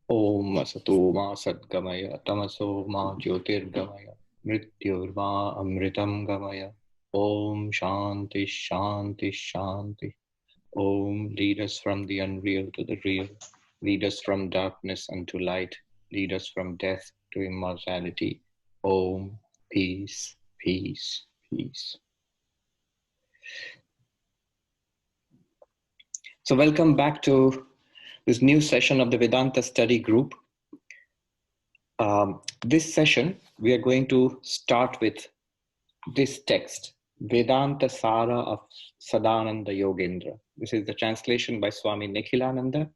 Om Asato Ma Sadgamaya Tamaso Ma Jyotirgamaya Mrityurma Amritam Gamaya. Om Shanti Shanti Shanti. Om, lead us from the unreal to the real. Lead us from darkness unto light. Lead us from death to immortality. Om, peace, peace, peace. So welcome back to this new session of the Vedanta Study Group. This session, we are going to start with this text, Vedanta Sara of Sadananda Yogendra. This is the translation by Swami Nikhilananda.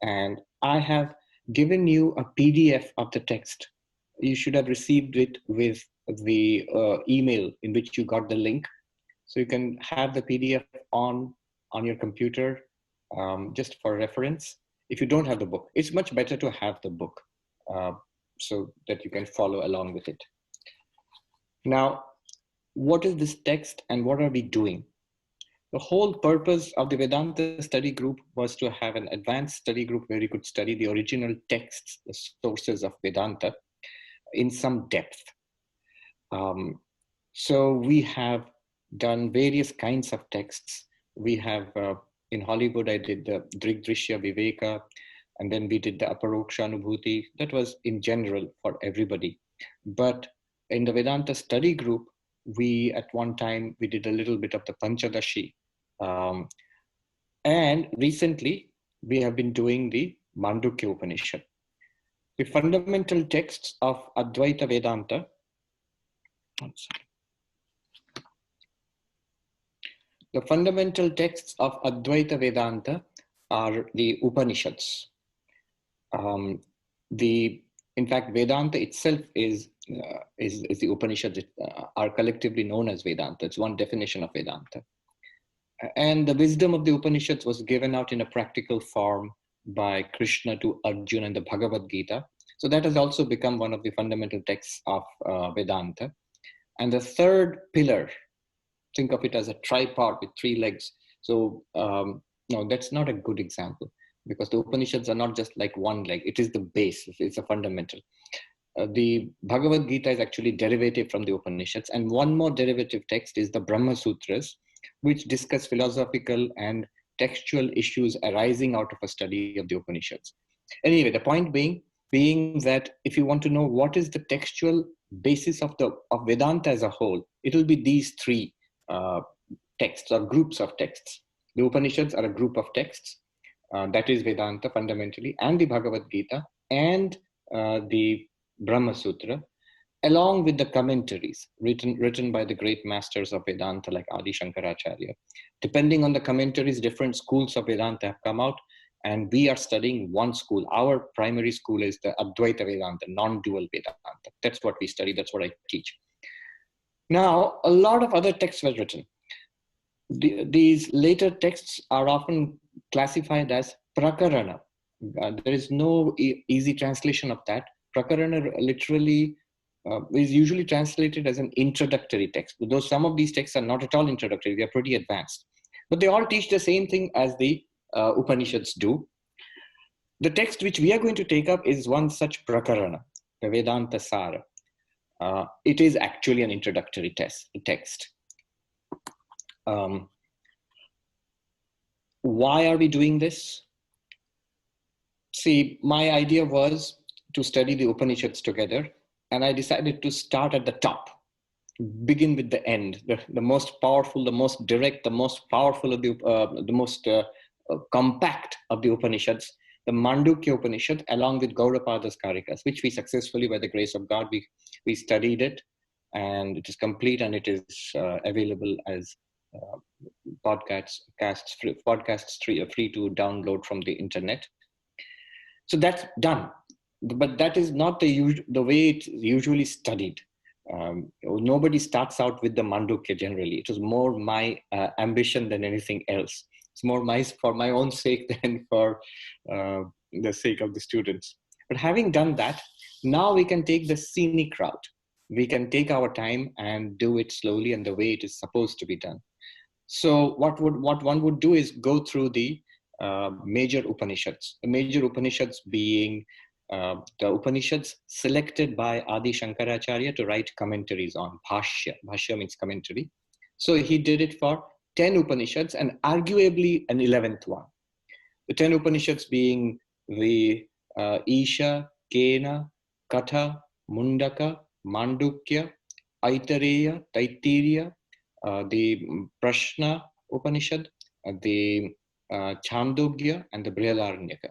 And I have given you a PDF of the text. You should have received it with the email in which you got the link. So you can have the PDF on your computer just for reference. If you don't have the book, it's much better to have the book so that you can follow along with it. Now, what is this text and what are we doing? The whole purpose of the Vedanta study group was to have an advanced study group where you could study the original texts, the sources of Vedanta, in some depth. So we have done various kinds of texts. We have, in Hollywood, I did the Drigdrishya Viveka, and then we did the Aparoksha Anubhuti. That was in general for everybody. But in the Vedanta study group, we at one time, we did a little bit of the Panchadashi. And recently, we have been doing the Mandukya Upanishad. The fundamental texts of Advaita Vedanta, the fundamental texts of Advaita Vedanta are the Upanishads. In fact, Vedanta itself is the Upanishads are collectively known as Vedanta. It's one definition of Vedanta. And the wisdom of the Upanishads was given out in a practical form by Krishna to Arjuna in the Bhagavad Gita. So that has also become one of the fundamental texts of Vedanta. And the third pillar, think of it as a tripod with three legs. So no, that's not a good example because the Upanishads are not just like one leg. It is the base. It's a fundamental. The Bhagavad Gita is actually derivative from the Upanishads. And one more derivative text is the Brahma Sutras, which discuss philosophical and textual issues arising out of a study of the Upanishads. Anyway, the point being that if you want to know what is the textual basis of Vedanta as a whole, it will be these three texts or groups of texts. The Upanishads are a group of texts, that is Vedanta fundamentally, and the Bhagavad Gita, and the Brahma Sutra, along with the commentaries written by the great masters of Vedanta like Adi Shankaracharya. Depending on the commentaries, different schools of Vedanta have come out, and we are studying one school. Our primary school is the Advaita Vedanta, non-dual Vedanta. That's what we study, that's what I teach. Now, a lot of other texts were written. These later texts are often classified as prakarana. There is no easy translation of that. Prakarana literally is usually translated as an introductory text, though some of these texts are not at all introductory, they are pretty advanced. But they all teach the same thing as the Upanishads do. The text which we are going to take up is one such prakarana, the Vedanta Sara. It is actually an introductory text. Why are we doing this? See, my idea was to study the Upanishads together, and I decided to start at the top, begin with the end, the most powerful, the most direct, the most powerful of the most compact of the Upanishads, the Mandukya Upanishad, along with Gaudapada's Karikas, which we successfully, by the grace of God, we studied it, and it is complete, and it is available as podcasts free to download from the internet. So that's done, but that is not the way it's usually studied. Nobody starts out with the Mandukya generally. It was more my ambition than anything else. It's more for my own sake than for the sake of the students. But having done that, now we can take the scenic route. We can take our time and do it slowly and the way it is supposed to be done. So what one would do is go through the major Upanishads. The major Upanishads being the Upanishads selected by Adi Shankaracharya to write commentaries on. Bhashya. Bhashya means commentary. So he did it for 10 Upanishads and arguably an 11th one. The 10 Upanishads being the Isha, Kena, Katha, Mundaka, Mandukya, Aitareya, Taittiriya, the Prashna Upanishad, the Chandogya, and the Brihadaranyaka.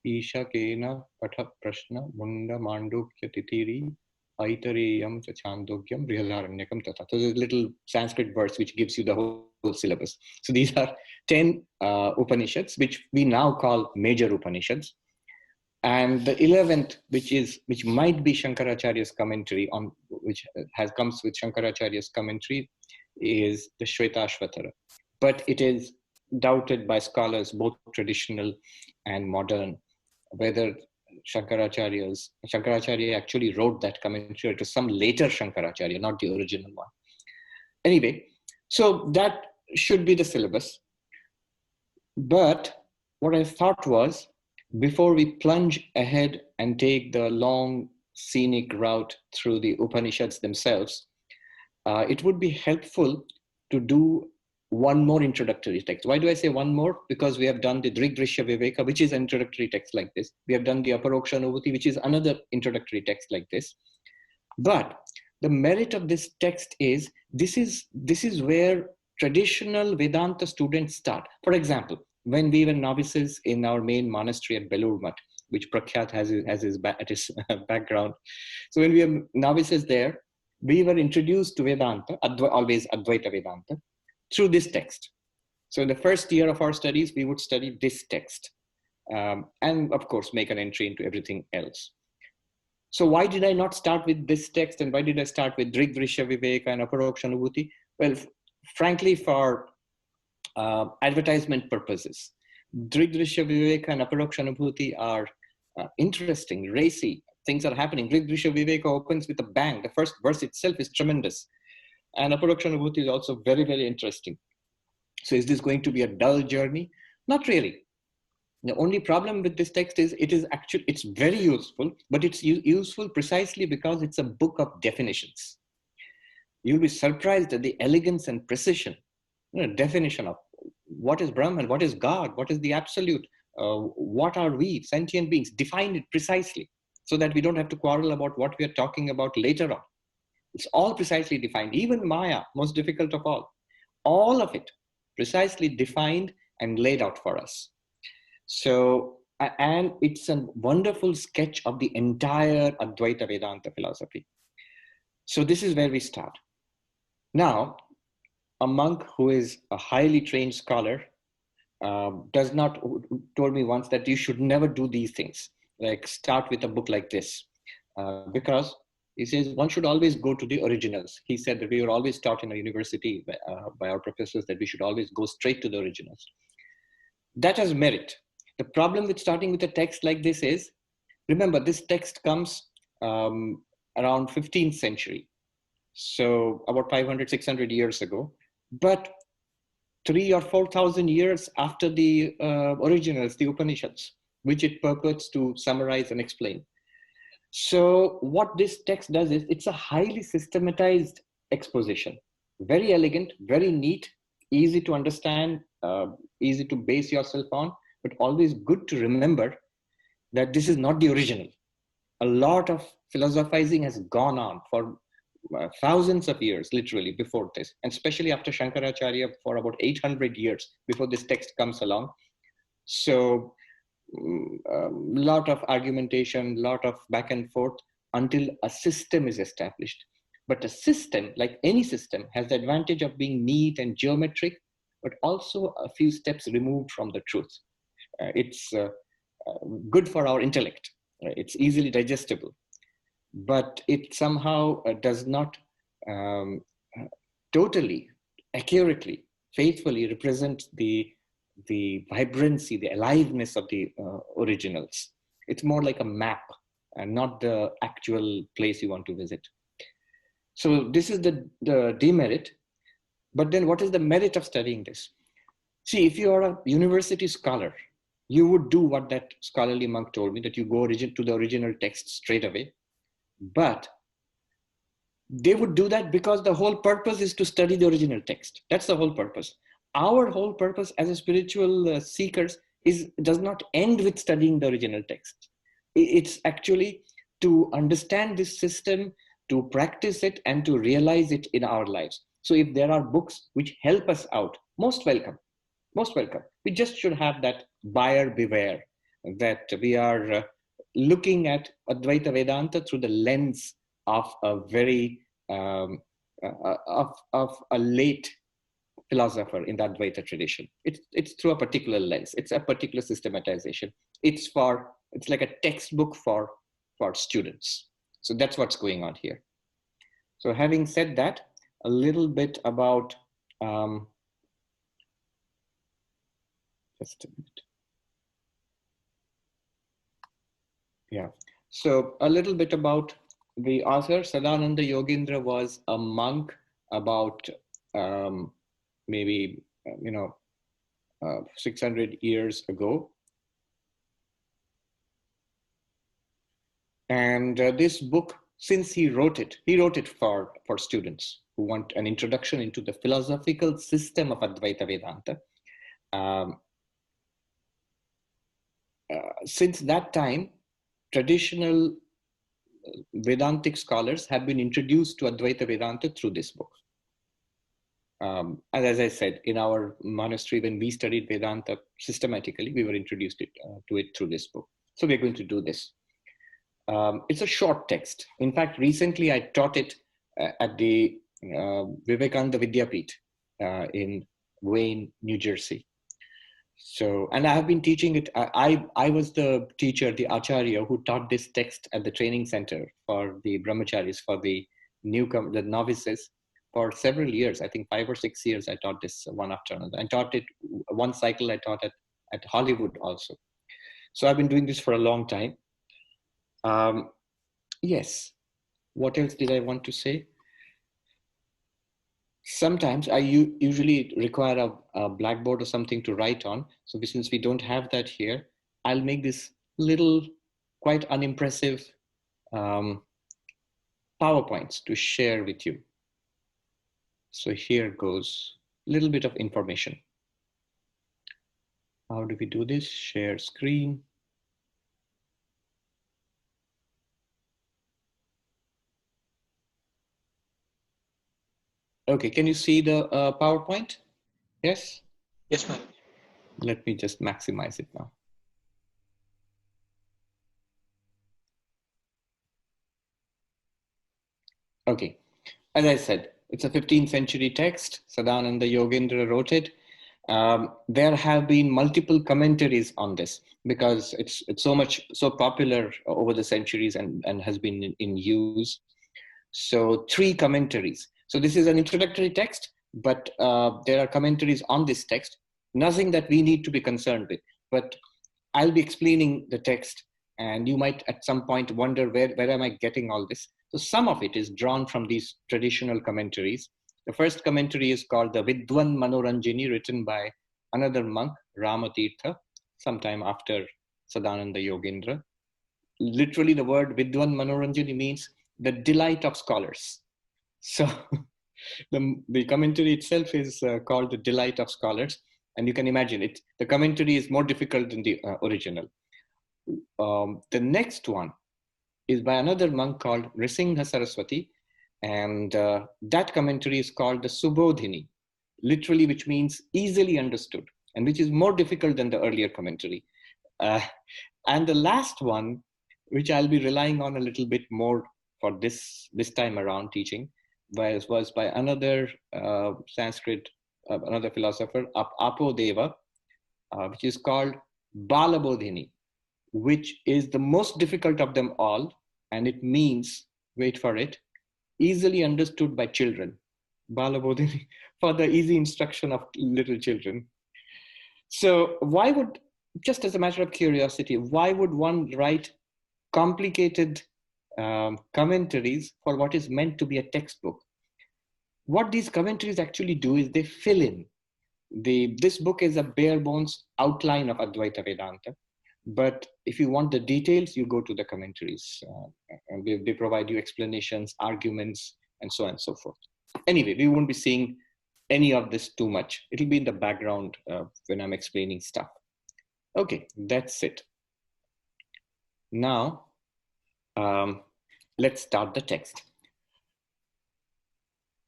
Isha, Kena, Katha, Prashna, Munda, Mandukya, Titiri, Aitareyam, Chandogyam, Brihadaranyakam, Tata. So there's a little Sanskrit verse which gives you the whole syllabus. So these are 10 Upanishads, which we now call major Upanishads. And the 11th, which might be Shankaracharya's commentary on, which comes with Shankaracharya's commentary, is the Shvetashvatara. But it is doubted by scholars, both traditional and modern, whether Shankaracharya actually wrote that commentary to some later Shankaracharya, not the original one. Anyway, so that should be the syllabus. But what I thought was, before we plunge ahead and take the long scenic route through the Upanishads themselves, it would be helpful to do one more introductory text. Why do I say one more? Because we have done the Drigdrishya Viveka, which is an introductory text like this. We have done the Aparoksha Anubhuti, which is another introductory text like this. But the merit of this text is, this is where traditional Vedanta students start. For example, when we were novices in our main monastery at Belur Mutt, which Prakhyat has at his background. So when we were novices there, we were introduced to Vedanta, always Advaita Vedanta, through this text. So in the first year of our studies, we would study this text. And of course, make an entry into everything else. So why did I not start with this text? And why did I start with Drigdrishya Viveka and Aparoksha Anubhuti? Well, frankly, for advertisement purposes. Drigdrishya Viveka and Aparoksha Anubhuti are interesting, racy. Things are happening. Drigdrishya Viveka opens with a bang. The first verse itself is tremendous. And Aparoksha Anubhuti is also very, very interesting. So is this going to be a dull journey? Not really. The only problem with this text is it's very useful, but it's useful precisely because it's a book of definitions. You'll be surprised at the elegance and precision, definition of what is Brahman, what is God, what is the absolute, what are we, sentient beings, define it precisely so that we don't have to quarrel about what we are talking about later on. It's all precisely defined, even Maya, most difficult of all of it precisely defined and laid out for us. So, and it's a wonderful sketch of the entire Advaita Vedanta philosophy. So this is where we start. Now, a monk who is a highly trained scholar told me once that you should never do these things, like start with a book like this, because he says one should always go to the originals. He said that we were always taught in a university by our professors that we should always go straight to the originals. That has merit. The problem with starting with a text like this is, remember, this text comes around 15th century. So about 500, 600 years ago, but 3,000 or 4,000 years after the originals, the Upanishads, which it purports to summarize and explain. So what this text does is, it's a highly systematized exposition, very elegant, very neat, easy to understand, easy to base yourself on, but always good to remember that this is not the original. A lot of philosophizing has gone on for thousands of years, literally, before this, and especially after Shankaracharya for about 800 years before this text comes along. So a lot of argumentation, lot of back and forth until a system is established. But a system, like any system, has the advantage of being neat and geometric, but also a few steps removed from the truth. It's good for our intellect. It's easily digestible. But it somehow does not totally, accurately, faithfully represent the vibrancy, the aliveness of the originals. It's more like a map and not the actual place you want to visit. So this is the demerit. But then what is the merit of studying this? See, if you are a university scholar, you would do what that scholarly monk told me, that you go to the original text straight away. But they would do that because the whole purpose is to study the original text. That's the whole purpose. Our whole purpose as a spiritual seekers does not end with studying the original text. It's actually to understand this system, to practice it, and to realize it in our lives. So if there are books which help us out, most welcome. Most welcome. We just should have that buyer beware, that we are looking at Advaita Vedanta through the lens of a very of a late philosopher in the Advaita tradition. It's through a particular lens. It's a particular systematization. It's like a textbook for students. So that's what's going on here. So having said that, a little bit about just a minute. Yeah. So a little bit about the author. Sadananda Yogendra was a monk about maybe 600 years ago. And this book, since he wrote it for students who want an introduction into the philosophical system of Advaita Vedanta. Since that time, traditional Vedantic scholars have been introduced to Advaita Vedanta through this book. And as I said, in our monastery, when we studied Vedanta systematically, we were introduced to it through this book. So we're going to do this. It's a short text. In fact, recently I taught it at the Vivekananda Vidyapeeth in Wayne, New Jersey. So, and I have been teaching it. I was the teacher, the acharya, who taught this text at the training center for the brahmacharis, for the the novices, for several years. I think 5 or 6 years I taught this one after another. I taught it one cycle. I taught it at Hollywood also. So I've been doing this for a long time. Yes. What else did I want to say? Sometimes I usually require a blackboard or something to write on. So since we don't have that here, I'll make this little, quite unimpressive PowerPoints to share with you. So here goes a little bit of information. How do we do this? Share screen. Okay, can you see the PowerPoint? Yes? Yes, ma'am. Let me just maximize it now. Okay, as I said, it's a 15th century text. Sadananda Yogendra wrote it. There have been multiple commentaries on this because it's so popular over the centuries and has been in use. So 3 commentaries. So this is an introductory text, but there are commentaries on this text. Nothing that we need to be concerned with, but I'll be explaining the text and you might at some point wonder where am I getting all this? So some of it is drawn from these traditional commentaries. The first commentary is called the Vidwan Manoranjini, written by another monk, Ramatirtha, sometime after Sadananda Yogendra. Literally the word Vidwan Manoranjini means the delight of scholars. So the commentary itself is called the Delight of Scholars. And you can imagine it. The commentary is more difficult than the original. The next one is by another monk called Nrisingha Saraswati. And that commentary is called the Subodhini, literally, which means easily understood, and which is more difficult than the earlier commentary. And the last one, which I'll be relying on a little bit more for this time around teaching, was by another Sanskrit, another philosopher, Apodeva, which is called Balabodhini, which is the most difficult of them all. And it means, wait for it, easily understood by children. Balabodhini, for the easy instruction of little children. So why would, just as a matter of curiosity, why would one write complicated commentaries for what is meant to be a textbook? What these commentaries actually do is they fill in. This book is a bare bones outline of Advaita Vedanta. But if you want the details, you go to the commentaries. And they provide you explanations, arguments, and so on and so forth. Anyway, we won't be seeing any of this too much. It'll be in the background when I'm explaining stuff. Okay, that's it. Now, let's start the text.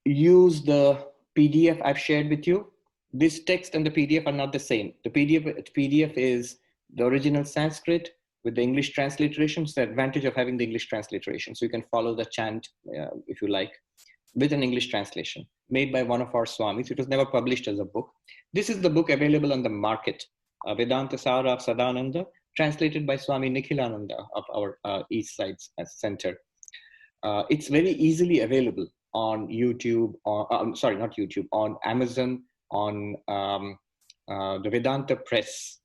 Use the PDF I've shared with you. This text and the PDF are not the same. The PDF is the original Sanskrit with the English transliteration. It's the advantage of having the English transliteration. So you can follow the chant, if you like, with an English translation made by one of our Swamis. It was never published as a book. This is the book available on the market, Vedanta Sara of Sadananda, translated by Swami Nikhilananda of our East Side Center. It's very easily available on YouTube, or sorry, not YouTube, on Amazon, on the Vedanta Press.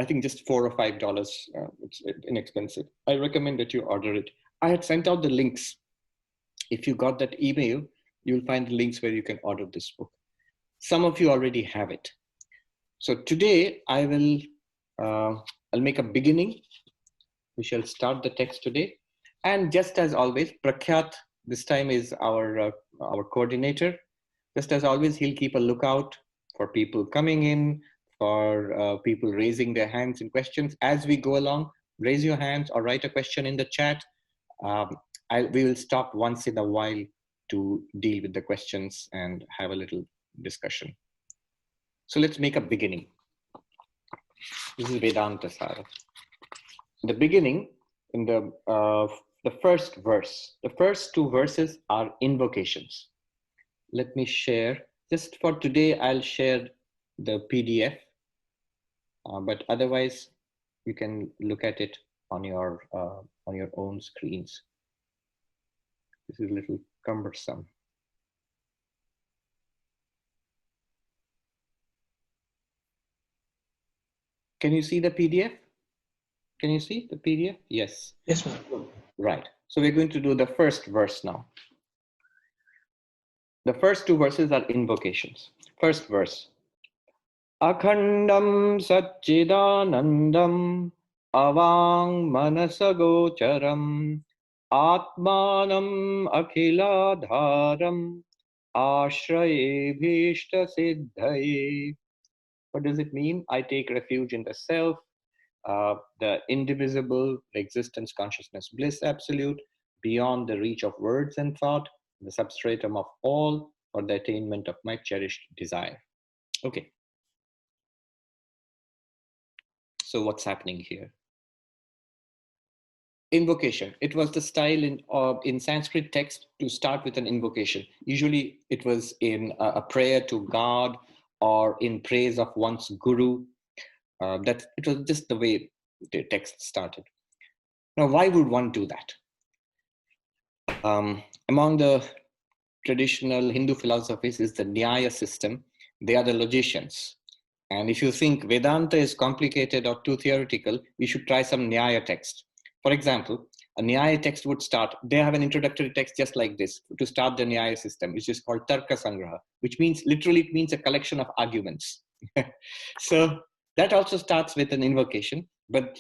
I think just $4 or $5. It's inexpensive. I recommend that you order it. I had sent out the links. If you got that email, you'll find the links where you can order this book. Some of you already have it. So today I will, I'll make a beginning. We shall start the text today. And just as always, Prakhyat this time is our coordinator. Just as always, he'll keep a lookout for people coming in, for people raising their hands in questions. As we go along, raise your hands or write a question in the chat. We will stop once in a while to deal with the questions and have a little discussion. So let's make a beginning. This is Vedanta Sara. The beginning, in the first verse, the first two verses are invocations. Let me share, just for today, I'll share the PDF, but otherwise you can look at it on your own screens. This is a little cumbersome. Can you see the PDF? Can you see the PDF? Yes. Yes, ma'am. Right. So we're going to do the first verse now. The first two verses are invocations. First verse. Akhandam Satchidanandam Avang Manasagocharam Atmanam Akhiladharam Ashraye Bhishta Siddhaye. What does it mean? I take refuge in the self, the indivisible, existence, consciousness, bliss, absolute, beyond the reach of words and thought, the substratum of all, for the attainment of my cherished desire. Okay. So what's happening here? Invocation. It was the style in Sanskrit text to start with an invocation. Usually it was in a prayer to God or in praise of one's guru. That it was just the way the text started. Now, why would one do that? Among the traditional Hindu philosophies is the Nyaya system. They are the logicians. And if you think Vedanta is complicated or too theoretical, you should try some Nyaya text. For example, a Nyaya text would start, they have an introductory text just like this to start the Nyaya system, which is called Tarka Sangraha, which means literally it means a collection of arguments. So that also starts with an invocation, but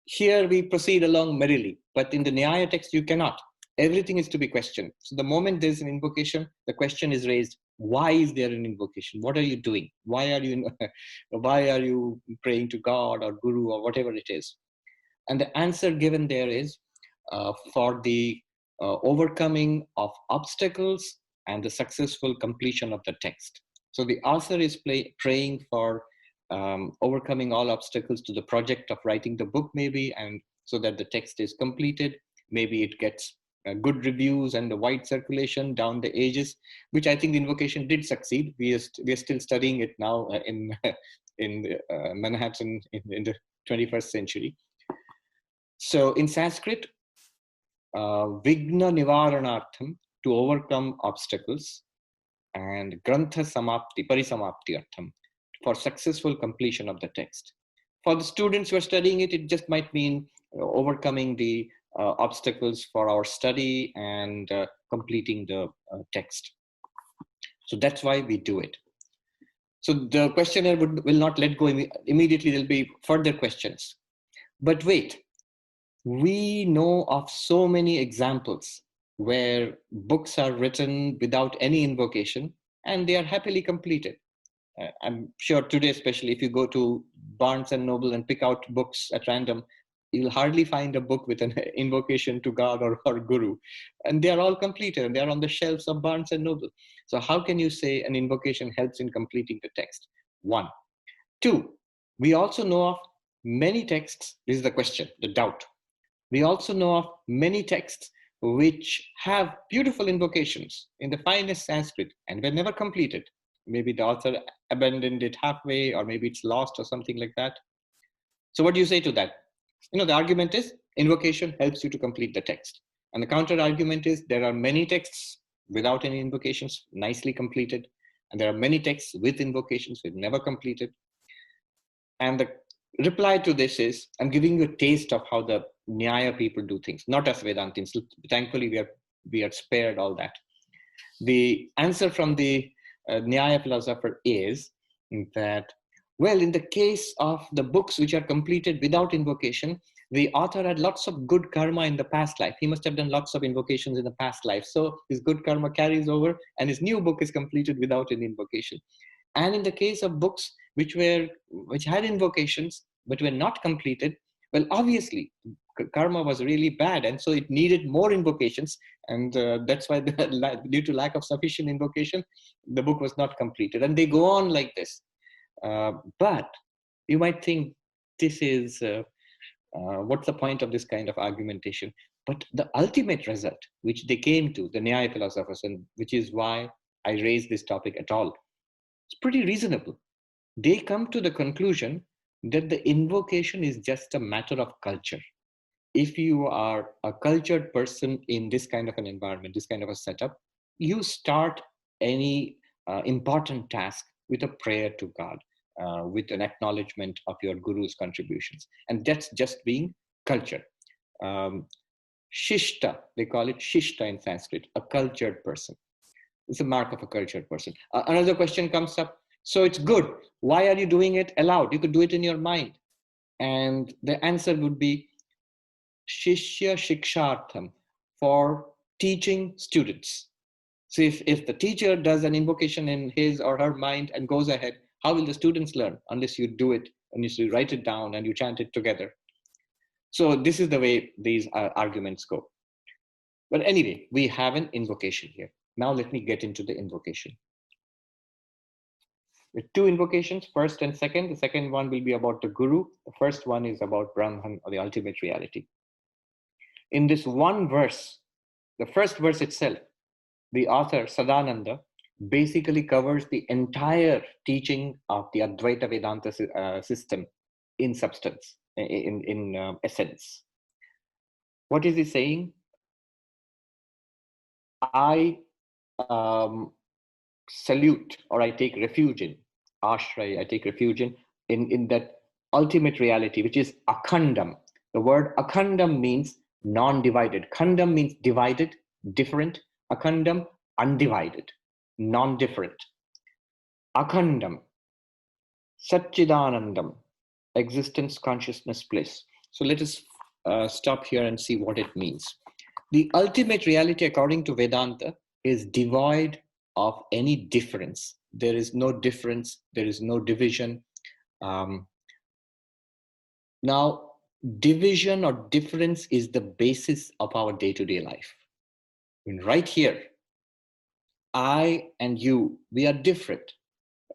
here we proceed along merrily. But in the Nyaya text, you cannot. Everything is to be questioned. So the moment there's an invocation, the question is raised. Why is there an invocation? What are you doing? Why are you praying to God or Guru or whatever it is? And the answer given there is for the overcoming of obstacles and the successful completion of the text. So the author is praying for overcoming all obstacles to the project of writing the book, maybe, and so that the text is completed. Maybe it gets good reviews and the wide circulation down the ages, which I think the invocation did succeed. We are still studying it now in Manhattan in the 21st century. So in Sanskrit, Vigna Nivaranartham, to overcome obstacles, and Grantha Samapti, Parisamapti Artham, for successful completion of the text. For the students who are studying it, it just might mean overcoming the obstacles for our study and completing the text. So that's why we do it. So the questioner will not let go immediately. There'll be further questions. But wait, we know of so many examples where books are written without any invocation and they are happily completed. I'm sure today, especially if you go to Barnes and Noble and pick out books at random, you'll hardly find a book with an invocation to God or Guru. And they are all completed and they are on the shelves of Barnes and Noble. So how can you say an invocation helps in completing the text? One. Two, we also know of many texts. This is the question, the doubt. We also know of many texts which have beautiful invocations in the finest Sanskrit and were never completed. Maybe the author abandoned it halfway, or maybe it's lost or something like that. So what do you say to that? The argument is invocation helps you to complete the text. And the counter argument is there are many texts without any invocations, nicely completed. And there are many texts with invocations with never completed. And the reply to this is, I'm giving you a taste of how the Nyaya people do things, not as Vedantins. Thankfully, we are spared all that. The answer from the Nyaya philosopher is that, well, in the case of the books which are completed without invocation, the author had lots of good karma in the past life. He must have done lots of invocations in the past life. So his good karma carries over and his new book is completed without any invocation. And in the case of books which had invocations but were not completed, well, obviously karma was really bad, and so it needed more invocations, and that's why due to lack of sufficient invocation, the book was not completed. And they go on like this. But you might think this is what's the point of this kind of argumentation? But the ultimate result which they came to, the Nyaya philosophers, and which is why I raise this topic at all, it's pretty reasonable. They come to the conclusion that the invocation is just a matter of culture. If you are a cultured person in this kind of an environment, this kind of a setup, you start any important task with a prayer to God, with an acknowledgement of your guru's contributions. And that's just being culture. Shishta, they call it Shishta in Sanskrit, a cultured person. It's a mark of a cultured person. Another question comes up. So it's good. Why are you doing it aloud? You could do it in your mind. And the answer would be Shishya Shikshartham, for teaching students. So if the teacher does an invocation in his or her mind and goes ahead, how will the students learn unless you do it, unless you write it down and you chant it together? So this is the way these arguments go. But anyway, we have an invocation here. Now let me get into the invocation. With two invocations, first and second. The second one will be about the Guru. The first one is about Brahman, or the ultimate reality. In this one verse, the first verse itself, the author Sadananda basically covers the entire teaching of the Advaita Vedanta system in substance, in essence. What is he saying? I salute, or I take refuge in, ashray, I take refuge in that ultimate reality, which is akhandam. The word akhandam means non-divided. Khandam means divided, different. Akhandam, undivided, non-different. Akhandam, Satchidanandam, existence, consciousness, bliss. So let us stop here and see what it means. The ultimate reality, according to Vedanta, is devoid of any difference. There is no difference. There is no division. Now, division or difference is the basis of our day-to-day life. And right here, I and you, we are different.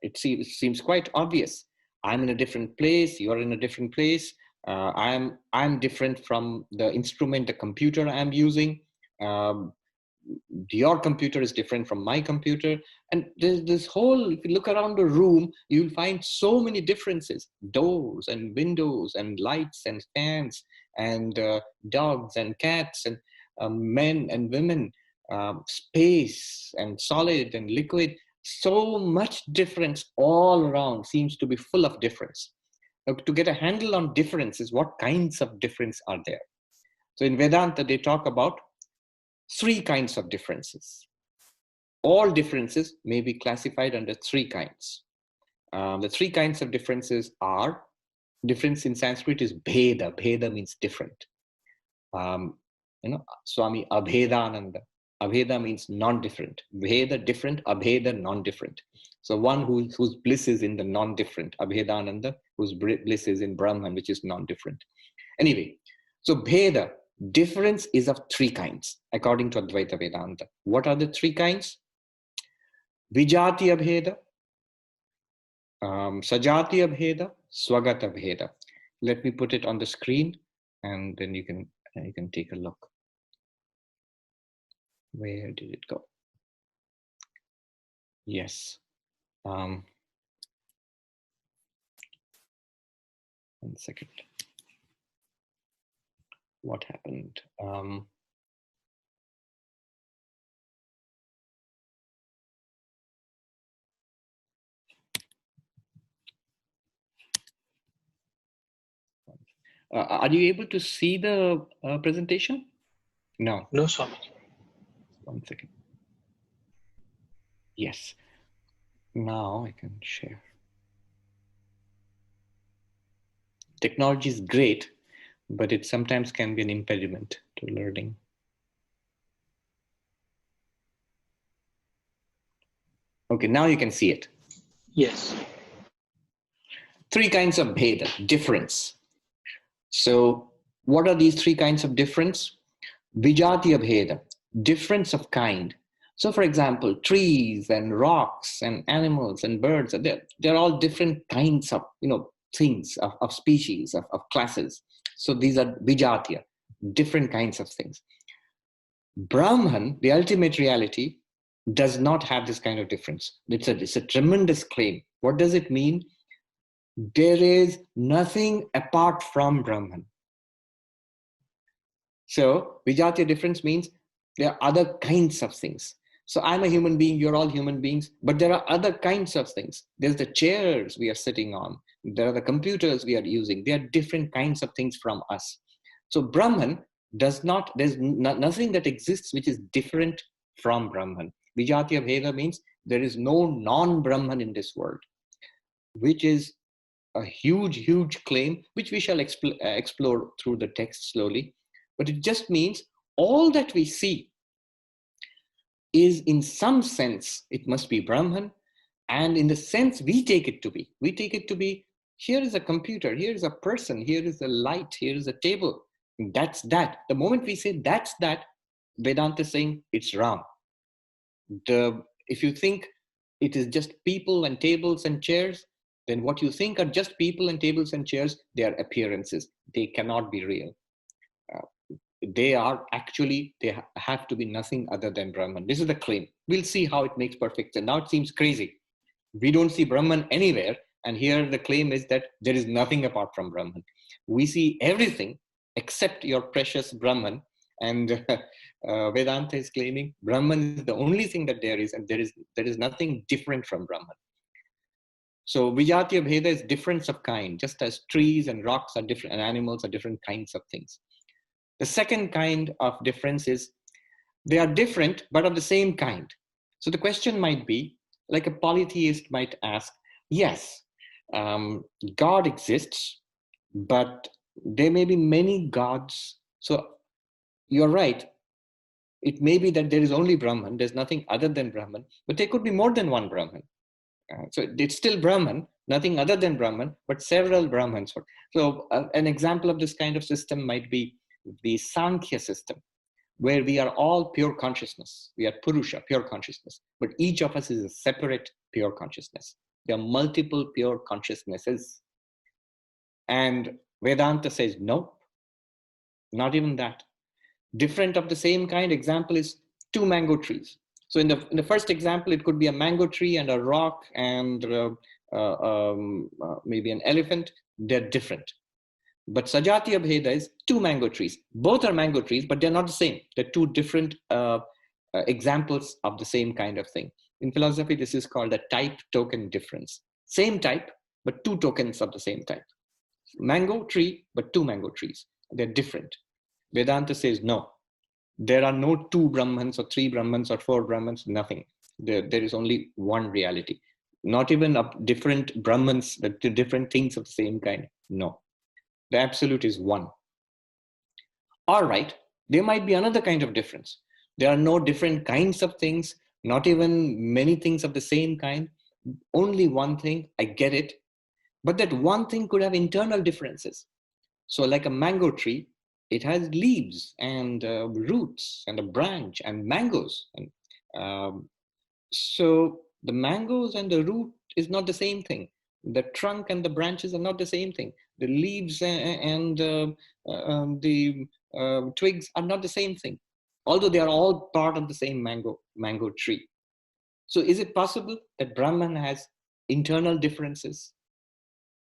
It seems quite obvious. I'm in a different place. You're in a different place. I'm different from the instrument, the computer I'm using. Your computer is different from my computer. And there's this whole, if you look around the room, you'll find so many differences: doors and windows and lights and fans and dogs and cats and men and women, space and solid and liquid. So much difference all around, seems to be full of difference. Now, to get a handle on differences, what kinds of difference are there? So in Vedanta, they talk about three kinds of differences. All differences may be classified under three kinds. The three kinds of differences are, difference in Sanskrit is bheda. Bheda means different. Swami Abhedananda. Abheda means non-different. Bheda, different. Abheda, non-different. So one whose bliss is in the non-different. Abhedananda, whose bliss is in Brahman, which is non-different. Anyway, so bheda, difference is of three kinds, according to Advaita Vedanta. What are the three kinds? Vijati abheda, Sajati abheda, Swagata abheda. Let me put it on the screen, and then you can take a look. Where did it go? Yes. 1 second. What happened? Are you able to see the presentation? No. No, Swami. 1 second. Yes. Now I can share. Technology is great, but it sometimes can be an impediment to learning. Okay, now you can see it. Yes. Three kinds of bheda, difference. So what are these three kinds of difference? Vijatiya bheda, difference of kind. So for example, trees and rocks and animals and birds, they're all different kinds of things, of species, of classes. So these are vijatiya, different kinds of things. Brahman, the ultimate reality, does not have this kind of difference. It's a tremendous claim. What does it mean? There is nothing apart from Brahman. So Vijatiya difference means there are other kinds of things. So I'm a human being, you're all human beings, but there are other kinds of things. There's the chairs we are sitting on. There are the computers we are using. There are different kinds of things from us. So Brahman does not, there's nothing that exists which is different from Brahman. Vijatiya Bheda means there is no non-Brahman in this world, which is a huge, huge claim, which we shall explore through the text slowly. But it just means all that we see is, in some sense, it must be Brahman. And in the sense we take it to be, here is a computer, here is a person, here is a light, here is a table. That's that. The moment we say that's that, Vedanta is saying it's wrong. If you think it is just people and tables and chairs, then what you think are just people and tables and chairs, they are appearances. They cannot be real. They have to be nothing other than Brahman. This is the claim. We'll see how it makes perfect sense. Now it seems crazy. We don't see Brahman anywhere, and here the claim is that there is nothing apart from Brahman. We see everything except your precious Brahman, and Vedanta is claiming Brahman is the only thing that there is, and there is nothing different from Brahman. So Vijatiya Bheda is difference of kind, just as trees and rocks are different and animals are different kinds of things. The second kind of difference is they are different, but of the same kind. So the question might be, like a polytheist might ask, yes, God exists, but there may be many gods. So you're right. It may be that there is only Brahman, there's nothing other than Brahman, but there could be more than one Brahman. So it's still Brahman, nothing other than Brahman, but several Brahmans. So an example of this kind of system might be the Sankhya system, where we are all pure consciousness. We are Purusha, pure consciousness, but each of us is a separate pure consciousness. There are multiple pure consciousnesses. And Vedanta says, no, not even that. Different of the same kind, example is two mango trees. So in the first example, it could be a mango tree and a rock and maybe an elephant. They're different. But Sajatiya Bheda is two mango trees. Both are mango trees, but they're not the same. They're two different examples of the same kind of thing. In philosophy, this is called a type token difference. Same type, but two tokens of the same type. Mango tree, but two mango trees. They're different. Vedanta says no. There are no two Brahmans or three Brahmans or four Brahmans, nothing. There is only one reality. not even of different Brahmans, but different things of the same kind. No, the absolute is one. All right, there might be another kind of difference. There are no different kinds of things, not even many things of the same kind. Only one thing, I get it. But that one thing could have internal differences. So like a mango tree, it has leaves and roots and a branch and mangoes. And so the mangoes and the root is not the same thing. The trunk and the branches are not the same thing. The leaves and the twigs are not the same thing, although they are all part of the same mango tree. So is it possible that Brahman has internal differences?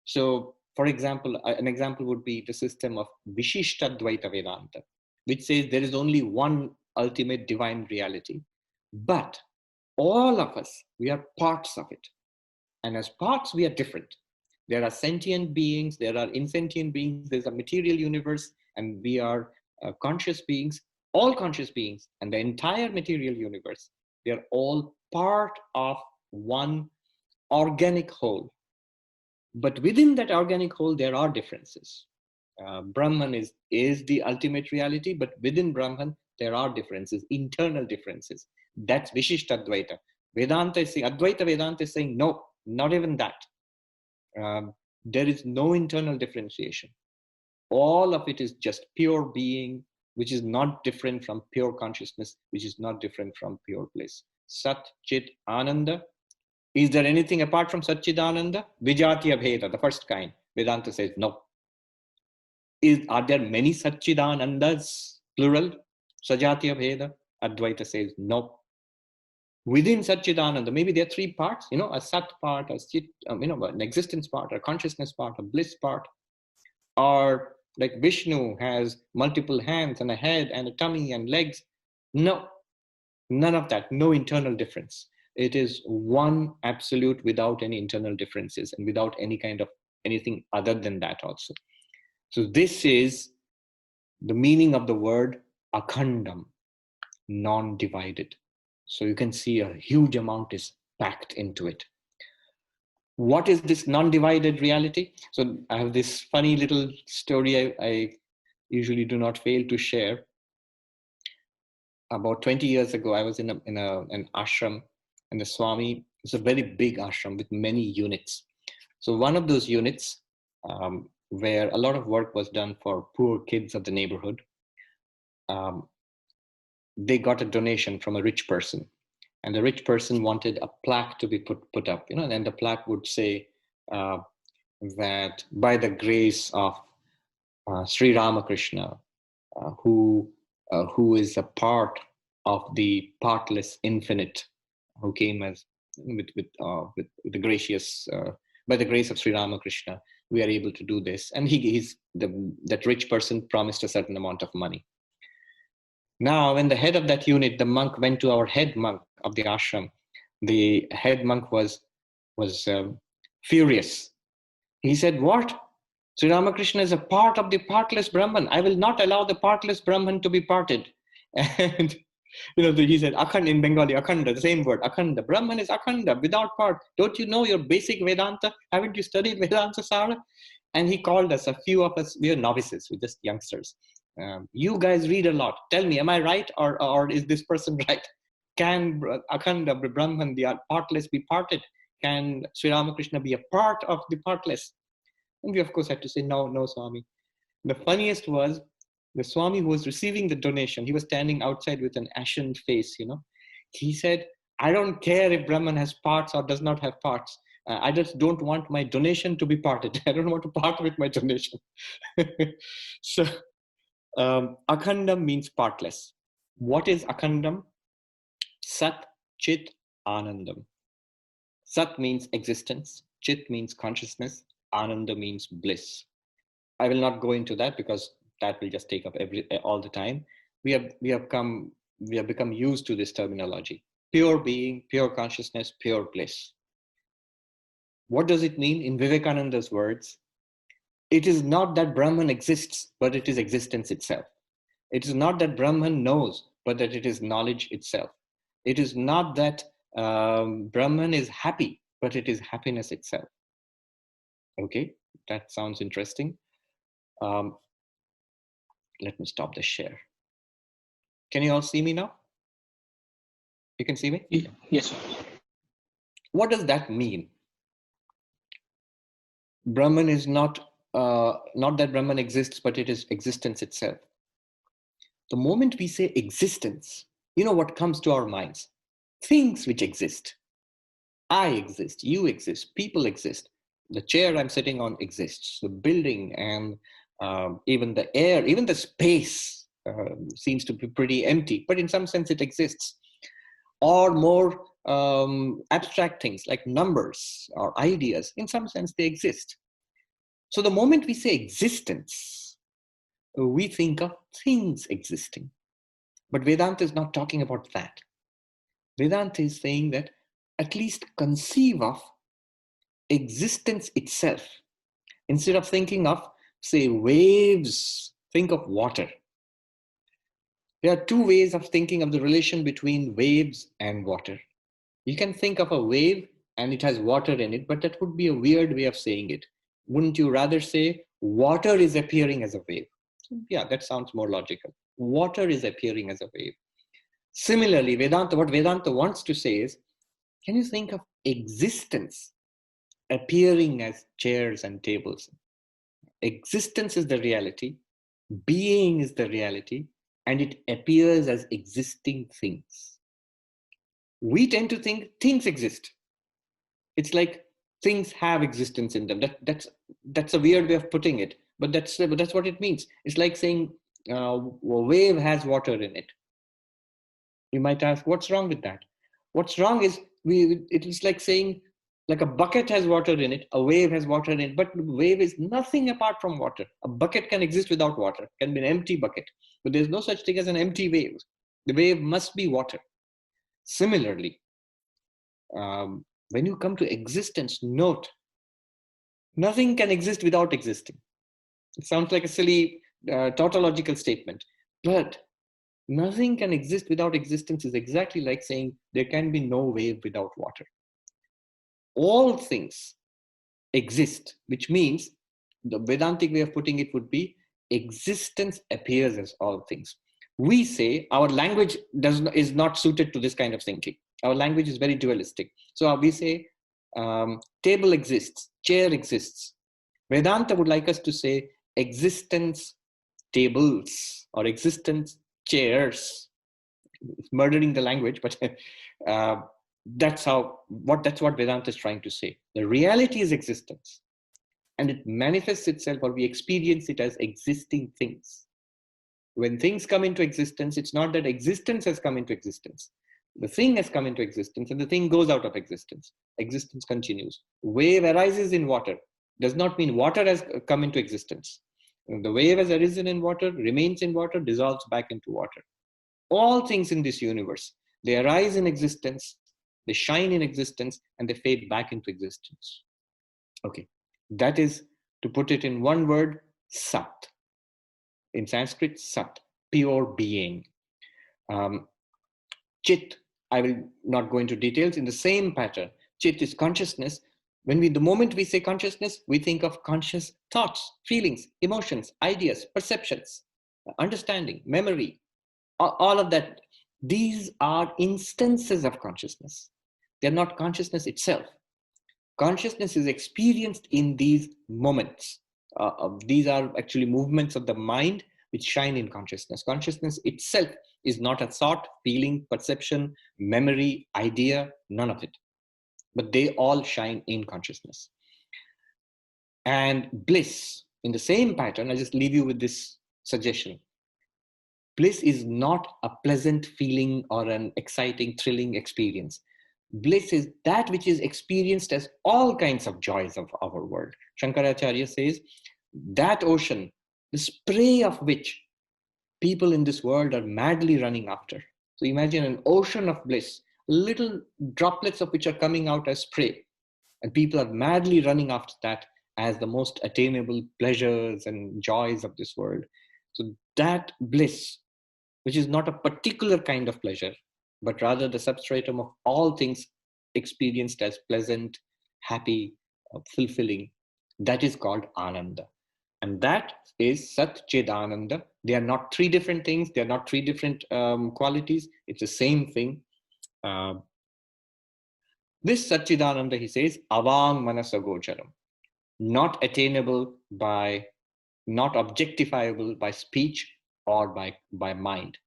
So for example, an example would be the system of Vishishtadvaita Vedanta, which says there is only one ultimate divine reality, but all of us, we are parts of it. And as parts, we are different. There are sentient beings, there are insentient beings, there's a material universe, and we are conscious beings, all conscious beings, and the entire material universe. They're all part of one organic whole. But within that organic whole, there are differences. Brahman is the ultimate reality, but within Brahman, there are differences, internal differences. That's Vishishtadvaita. Vedanta is saying, Advaita Vedanta is saying, no, not even that. There is no internal differentiation. All of it is just pure being, which is not different from pure consciousness, which is not different from pure bliss. Sat, Chit, Ananda. Is there anything apart from Satchidananda? Vijatiya Bheda, the first kind. Vedanta says no. Are there many Satchidanandas, plural? Sajatiya Bheda? Advaita says no. Within Satchidananda, maybe there are three parts, a Sat part, a Chit, an existence part, a consciousness part, a bliss part. Or like Vishnu has multiple hands and a head and a tummy and legs. No, none of that, no internal difference. It is one absolute without any internal differences and without any kind of anything other than that also. So this is the meaning of the word akhandam, non-divided. So you can see a huge amount is packed into it. What is this non-divided reality? So I have this funny little story I usually do not fail to share. About 20 years ago, I was in an ashram, and the Swami is a very big ashram with many units. So one of those units, where a lot of work was done for poor kids of the neighborhood, they got a donation from a rich person. And the rich person wanted a plaque to be put up, and the plaque would say that by the grace of Sri Ramakrishna, who is a part of the partless infinite, who came as with the gracious, by the grace of Sri Ramakrishna, we are able to do this. And that rich person promised a certain amount of money. Now, when the head of that unit, the monk, went to our head monk of the ashram, the head monk was furious. He said, "What? Sri Ramakrishna is a part of the partless Brahman. I will not allow the partless Brahman to be parted." And he said, "Akhanda" in Bengali, akhanda, the same word, akhanda. Brahman is akhanda, without part. Don't you know your basic Vedanta? Haven't you studied Vedanta Sara? And he called us, a few of us, we are novices, we're just youngsters. You guys read a lot. Tell me, am I right, or is this person right? Can akhanda, Brahman, the partless, be parted? Can Sri Ramakrishna be a part of the partless? And we, of course, had to say, no, Swami. The funniest was the Swami who was receiving the donation. He was standing outside with an ashen face, He said, "I don't care if Brahman has parts or does not have parts. I just don't want my donation to be parted. I don't want to part with my donation." So, Akhandam means partless. What is Akhandam? Sat, Chit, Anandam. Sat means existence. Chit means consciousness. Ananda means bliss. I will not go into that because that will just take up all the time. We have become used to this terminology: pure being, pure consciousness, pure bliss. What does it mean? In Vivekananda's words, it is not that Brahman exists, but it is existence itself. It is not that Brahman knows, but that it is knowledge itself. It is not that Brahman is happy, but it is happiness itself. Okay, that sounds interesting. Um, let me stop the share. Can you all see me now? You can see me? Yes, sir. What does that mean? Brahman is not that Brahman exists, but it is existence itself. The moment we say existence, you know what comes to our minds? Things which exist. I exist, you exist, people exist. The chair I'm sitting on exists. The building and even the air, even the space seems to be pretty empty, but in some sense it exists. Or more abstract things like numbers or ideas, in some sense they exist. So the moment we say existence, we think of things existing. But Vedanta is not talking about that. Vedanta is saying that at least conceive of existence itself. Instead of thinking of, say, waves, think of water. There are two ways of thinking of the relation between waves and water. You can think of a wave and it has water in it, but that would be a weird way of saying it. Wouldn't you rather say water is appearing as a wave? Yeah, that sounds more logical. Water is appearing as a wave. Similarly, Vedanta, what Vedanta wants to say is, can you think of existence appearing as chairs and tables? Existence is the reality, being is the reality, and it appears as existing things. We tend to think things exist. It's like things have existence in them. That's a weird way of putting it, but that's what it means. It's like saying a wave has water in it. You might ask, what's wrong with that? What's wrong is it is like saying like a bucket has water in it, a wave has water in it, but wave is nothing apart from water. A bucket can exist without water, can be an empty bucket, but there's no such thing as an empty wave. The wave must be water. Similarly, when you come to existence, note nothing can exist without existing. It sounds like a silly tautological statement, but nothing can exist without existence is exactly like saying there can be no wave without water. All things exist, which means the Vedantic way of putting it would be existence appears as all things. We say our language is not suited to this kind of thinking. Our language is very dualistic. So we say table exists, chair exists. Vedanta would like us to say existence tables or existence chairs. It's murdering the language, but that's what Vedanta is trying to say. The reality is existence, and it manifests itself, or we experience it as existing things. When things come into existence, it's not that existence has come into existence. The thing has come into existence, and the thing goes out of existence. Existence continues. Wave arises in water does not mean water has come into existence. The wave has arisen in water, remains in water, dissolves back into water. All things in this universe, they arise in existence, they shine in existence, and they fade back into existence. Okay, that is, to put it in one word, Sat. In Sanskrit, Sat, pure being. Chit, I will not go into details. In the same pattern, Chit is consciousness. The moment we say consciousness, we think of conscious thoughts, feelings, emotions, ideas, perceptions, understanding, memory, all of that. These are instances of consciousness. They're not consciousness itself. Consciousness is experienced in these moments. These are actually movements of the mind which shine in consciousness. Consciousness itself is not a thought, feeling, perception, memory, idea, none of it. But they all shine in consciousness. And bliss, in the same pattern, I'll just leave you with this suggestion. Bliss is not a pleasant feeling or an exciting, thrilling experience. Bliss is that which is experienced as all kinds of joys of our world. Shankaracharya says that ocean, the spray of which people in this world are madly running after. So imagine an ocean of bliss, little droplets of which are coming out as spray, and people are madly running after that as the most attainable pleasures and joys of this world. So that bliss, which is not a particular kind of pleasure, but rather the substratum of all things experienced as pleasant, happy, fulfilling. That is called Ananda. And that is Sat Chid Ananda. They are not three different things. They are not three different qualities. It's the same thing. This Satchidananda, he says, avang manasagocharam, not attainable by, not objectifiable by speech or by mind.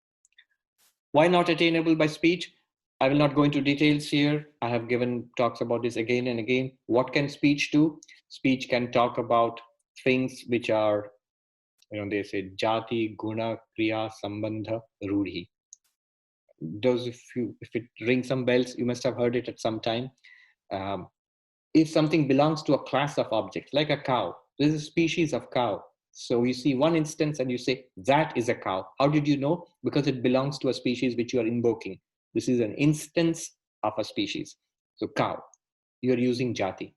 Why not attainable by speech? I will not go into details here. I have given talks about this again and again. What can speech do? Speech can talk about things which are, they say jati, guna, kriya, sambandha, rudhi. Those, if it rings some bells, you must have heard it at some time. If something belongs to a class of objects, like a cow, there's a species of cow. So you see one instance and you say, that is a cow. How did you know? Because it belongs to a species which you are invoking. This is an instance of a species. So cow, you are using jati.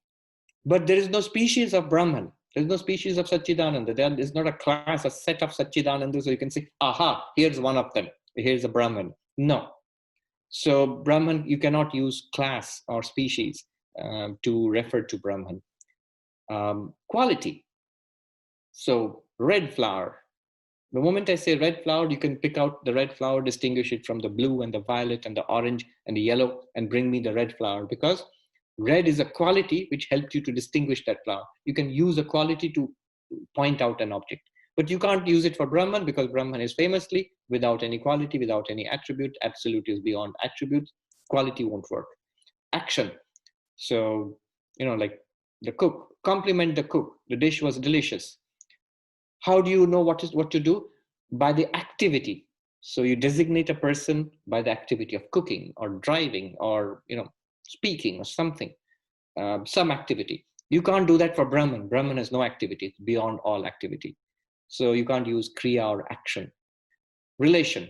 But there is no species of Brahman. There's no species of Satchidananda. There is not a class, a set of Satchidananda. So you can say, aha, here's one of them. Here's a Brahman. No. So Brahman, you cannot use class or species to refer to Brahman. Quality. So red flower. The moment I say red flower, you can pick out the red flower, distinguish it from the blue and the violet and the orange and the yellow, and bring me the red flower, because red is a quality which helps you to distinguish that flower. You can use a quality to point out an object, but you can't use it for Brahman, because Brahman is famously without any quality, without any attribute. Absolute is beyond attributes. Quality won't work. Action. So, like the cook, compliment the cook. The dish was delicious. How do you know what to do? By the activity. So you designate a person by the activity of cooking or driving or speaking or something, some activity. You can't do that for Brahman. Brahman has no activity. It's beyond all activity. So you can't use kriya or action. Relation.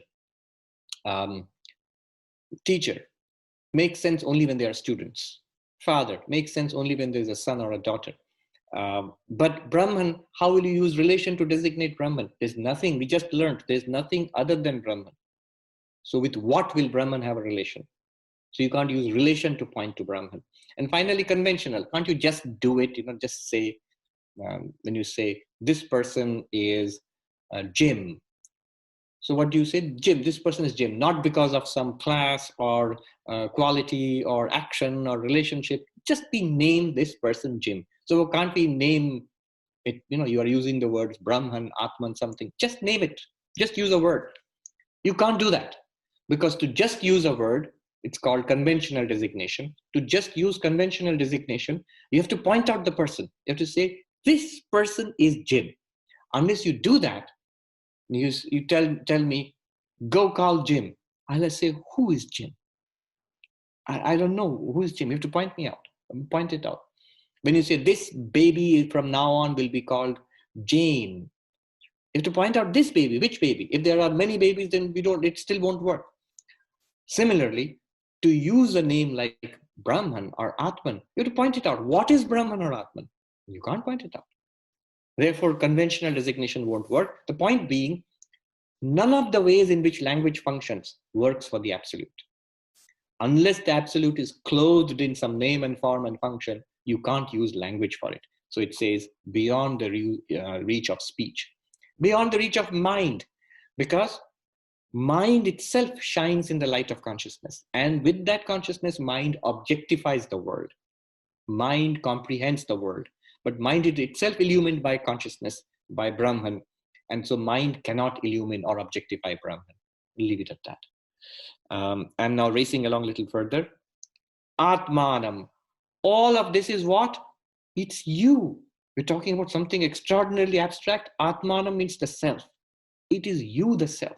Teacher makes sense only when they are students. Father makes sense only when there's a son or a daughter. But Brahman, how will you use relation to designate Brahman? There's nothing. We just learned there's nothing other than Brahman. So with what will Brahman have a relation? So you can't use relation to point to Brahman. And finally, conventional. Can't you just do it? Just say, when you say this person is Jim. So what do you say? Jim, this person is Jim, not because of some class or quality or action or relationship. Just be named this person Jim. So can't we name it? You are using the words Brahman, Atman, something. Just name it. Just use a word. You can't do that, because to just use a word, it's called conventional designation. To just use conventional designation, you have to point out the person. You have to say, this person is Jim. Unless you do that, you tell me, go call Jim. I'll say, who is Jim? I don't know who is Jim. You have to point me out. Point it out. When you say this baby from now on will be called Jane, you have to point out this baby. Which baby? If there are many babies, then it still won't work. Similarly, to use a name like Brahman or Atman, you have to point it out. What is Brahman or Atman? You can't point it out. Therefore, conventional designation won't work. The point being, none of the ways in which language functions works for the absolute. Unless the absolute is clothed in some name and form and function, you can't use language for it. So it says beyond the reach of speech, beyond the reach of mind, because mind itself shines in the light of consciousness. And with that consciousness, mind objectifies the world. Mind comprehends the world. But mind is itself illumined by consciousness, by Brahman. And so mind cannot illumine or objectify Brahman. Leave it at that. I'm now racing along a little further. Atmanam. All of this is what? It's you. We're talking about something extraordinarily abstract. Atmanam means the self. It is you, the self.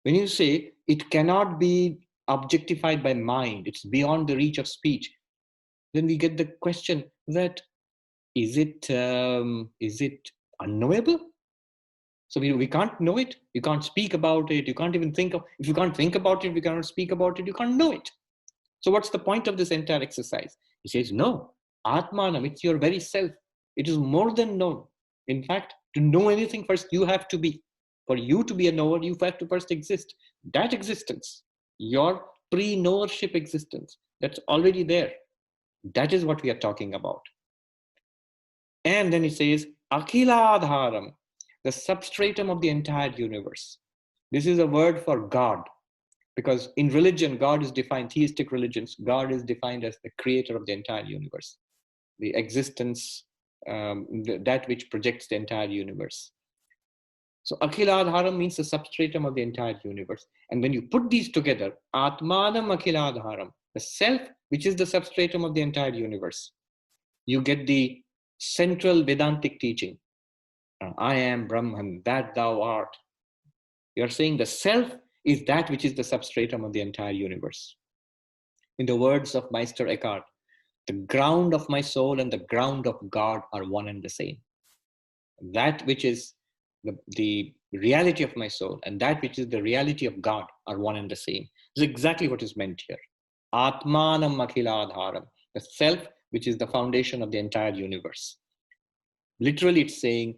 When you say it cannot be objectified by mind, it's beyond the reach of speech, then we get the question that, is it unknowable? So we can't know it. You can't speak about it. You can't even think of, if you can't think about it, we cannot speak about it, you can't know it. So what's the point of this entire exercise? He says, no, Atmanam, it's your very self. It is more than known. In fact, to know anything first, you have to be. For you to be a knower, you have to first exist. That existence, your pre-knowership existence, that's already there. That is what we are talking about. And then it says, Akhiladharam, the substratum of the entire universe. This is a word for God, because in religion, God is defined, theistic religions, God is defined as the creator of the entire universe, the existence, that which projects the entire universe. So Akhiladharam means the substratum of the entire universe. And when you put these together, Atmanam Akhiladharam, the self, which is the substratum of the entire universe, you get the central Vedantic teaching. I am Brahman, that thou art. You're saying the self is that which is the substratum of the entire universe. In the words of Meister Eckhart, the ground of my soul and the ground of God are one and the same. That which is the reality of my soul and that which is the reality of God are one and the same. This is exactly what is meant here. Atmanam Akhiladharam, the self which is the foundation of the entire universe. Literally, it's saying,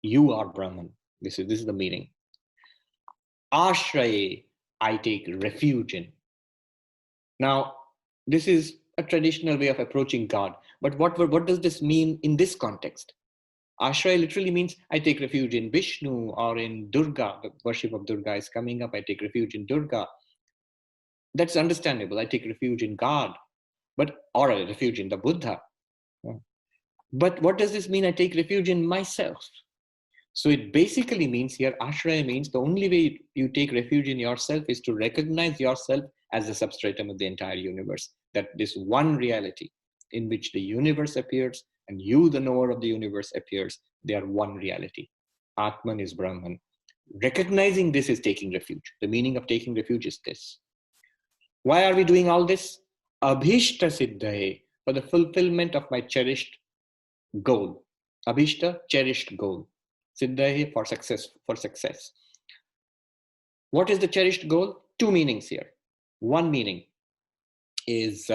you are Brahman. This is the meaning. Ashraye, I take refuge in. Now, this is a traditional way of approaching God. But what does this mean in this context? Ashraya literally means I take refuge in Vishnu or in Durga. The worship of Durga is coming up. I take refuge in Durga. That's understandable. I take refuge in God, or a refuge in the Buddha. But what does this mean? I take refuge in myself. So it basically means here, Ashraya means the only way you take refuge in yourself is to recognize yourself as the substratum of the entire universe. That this one reality in which the universe appears and you, the knower of the universe, appears, they are one reality. Atman is Brahman. Recognizing this is taking refuge. The meaning of taking refuge is this. Why are we doing all this? Abhishta siddhaye, for the fulfillment of my cherished goal. Abhishta, cherished goal. Siddhaye, for success. What is the cherished goal? Two meanings here. One meaning is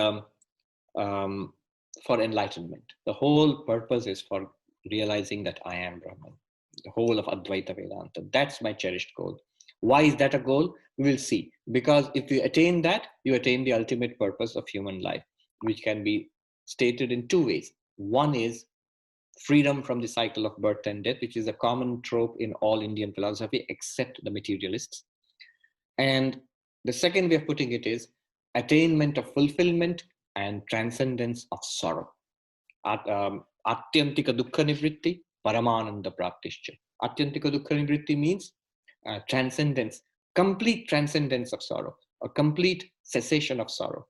for enlightenment. The whole purpose is for realizing that I am Brahman. The whole of Advaita Vedanta. That's my cherished goal. Why is that a goal? We will see. Because if you attain that, you attain the ultimate purpose of human life, which can be stated in two ways. One is freedom from the cycle of birth and death, which is a common trope in all Indian philosophy, except the materialists. And the second way of putting it is attainment of fulfillment and transcendence of sorrow. Atyantika dukkha nivritti, paramananda praptischa. Atyantika dukkha nivritti means transcendence, complete transcendence of sorrow, a complete cessation of sorrow.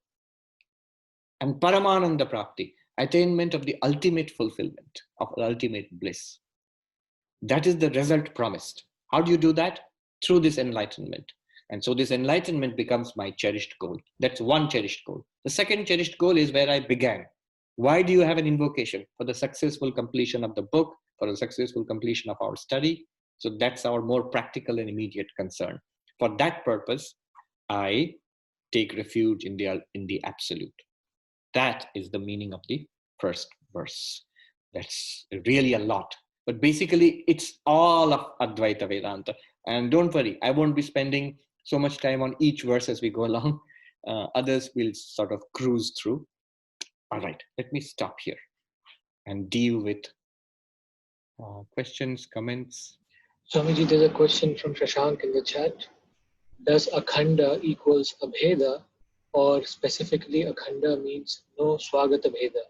And paramananda prapti, attainment of the ultimate fulfillment, of ultimate bliss. That is the result promised. How do you do that? Through this enlightenment. And so this enlightenment becomes my cherished goal. That's one cherished goal. The second cherished goal is where I began. Why do you have an invocation? For the successful completion of the book, for the successful completion of our study. So that's our more practical and immediate concern. For that purpose, I take refuge in the absolute. That is the meaning of the first verse. That's really a lot. But basically, it's all of Advaita Vedanta. And don't worry, I won't be spending so much time on each verse as we go along. Others will sort of cruise through. All right, let me stop here and deal with questions, comments. Swamiji, there's a question from Shashank in the chat. Does Akhanda equals Abheda, or specifically Akhanda means no Swagata Bheda?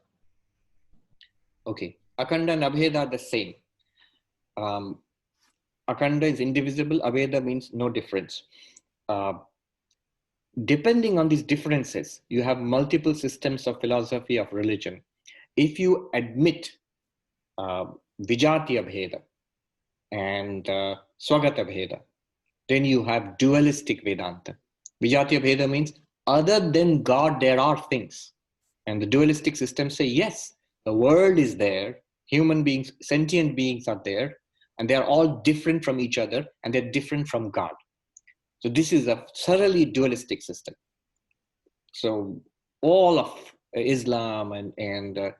Okay, Akhanda and Abheda are the same. Akhanda is indivisible, Abheda means no difference. Depending on these differences, you have multiple systems of philosophy of religion. If you admit Vijati Abheda and Swagata Bheda, then you have dualistic Vedanta. Vijati Abheda means other than God, there are things. And the dualistic systems say, yes, the world is there, human beings, sentient beings are there, and they are all different from each other, and they're different from God. So this is a thoroughly dualistic system. So all of Islam and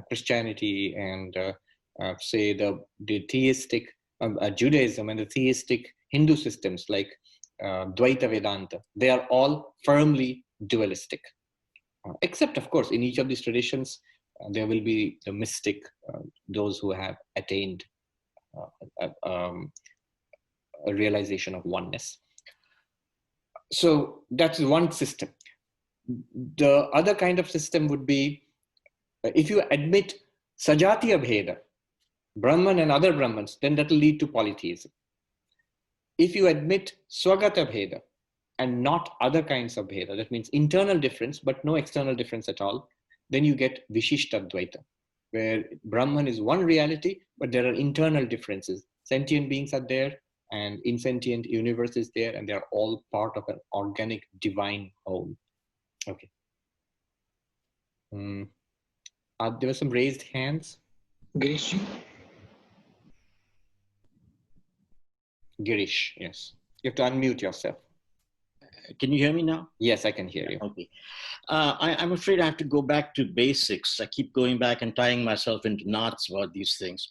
Christianity and say the theistic Judaism and the theistic Hindu systems like Dvaita Vedanta, they are all firmly dualistic. Except, of course, in each of these traditions, there will be the mystic, those who have attained a realization of oneness. So that's one system. The other kind of system would be, if you admit Sajatiya Bheda, Brahman and other Brahmans, then that will lead to polytheism. If you admit Swagata Bheda and not other kinds of Bheda, that means internal difference, but no external difference at all, then you get Vishishta Dvaita, where Brahman is one reality, but there are internal differences. Sentient beings are there, and insentient universe is there, and they're all part of an organic divine whole. Okay. There were some raised hands. Girish. Girish, yes. You have to unmute yourself. Can you hear me now? Yes, I can hear you. Okay. I'm afraid I have to go back to basics. I keep going back and tying myself into knots about these things.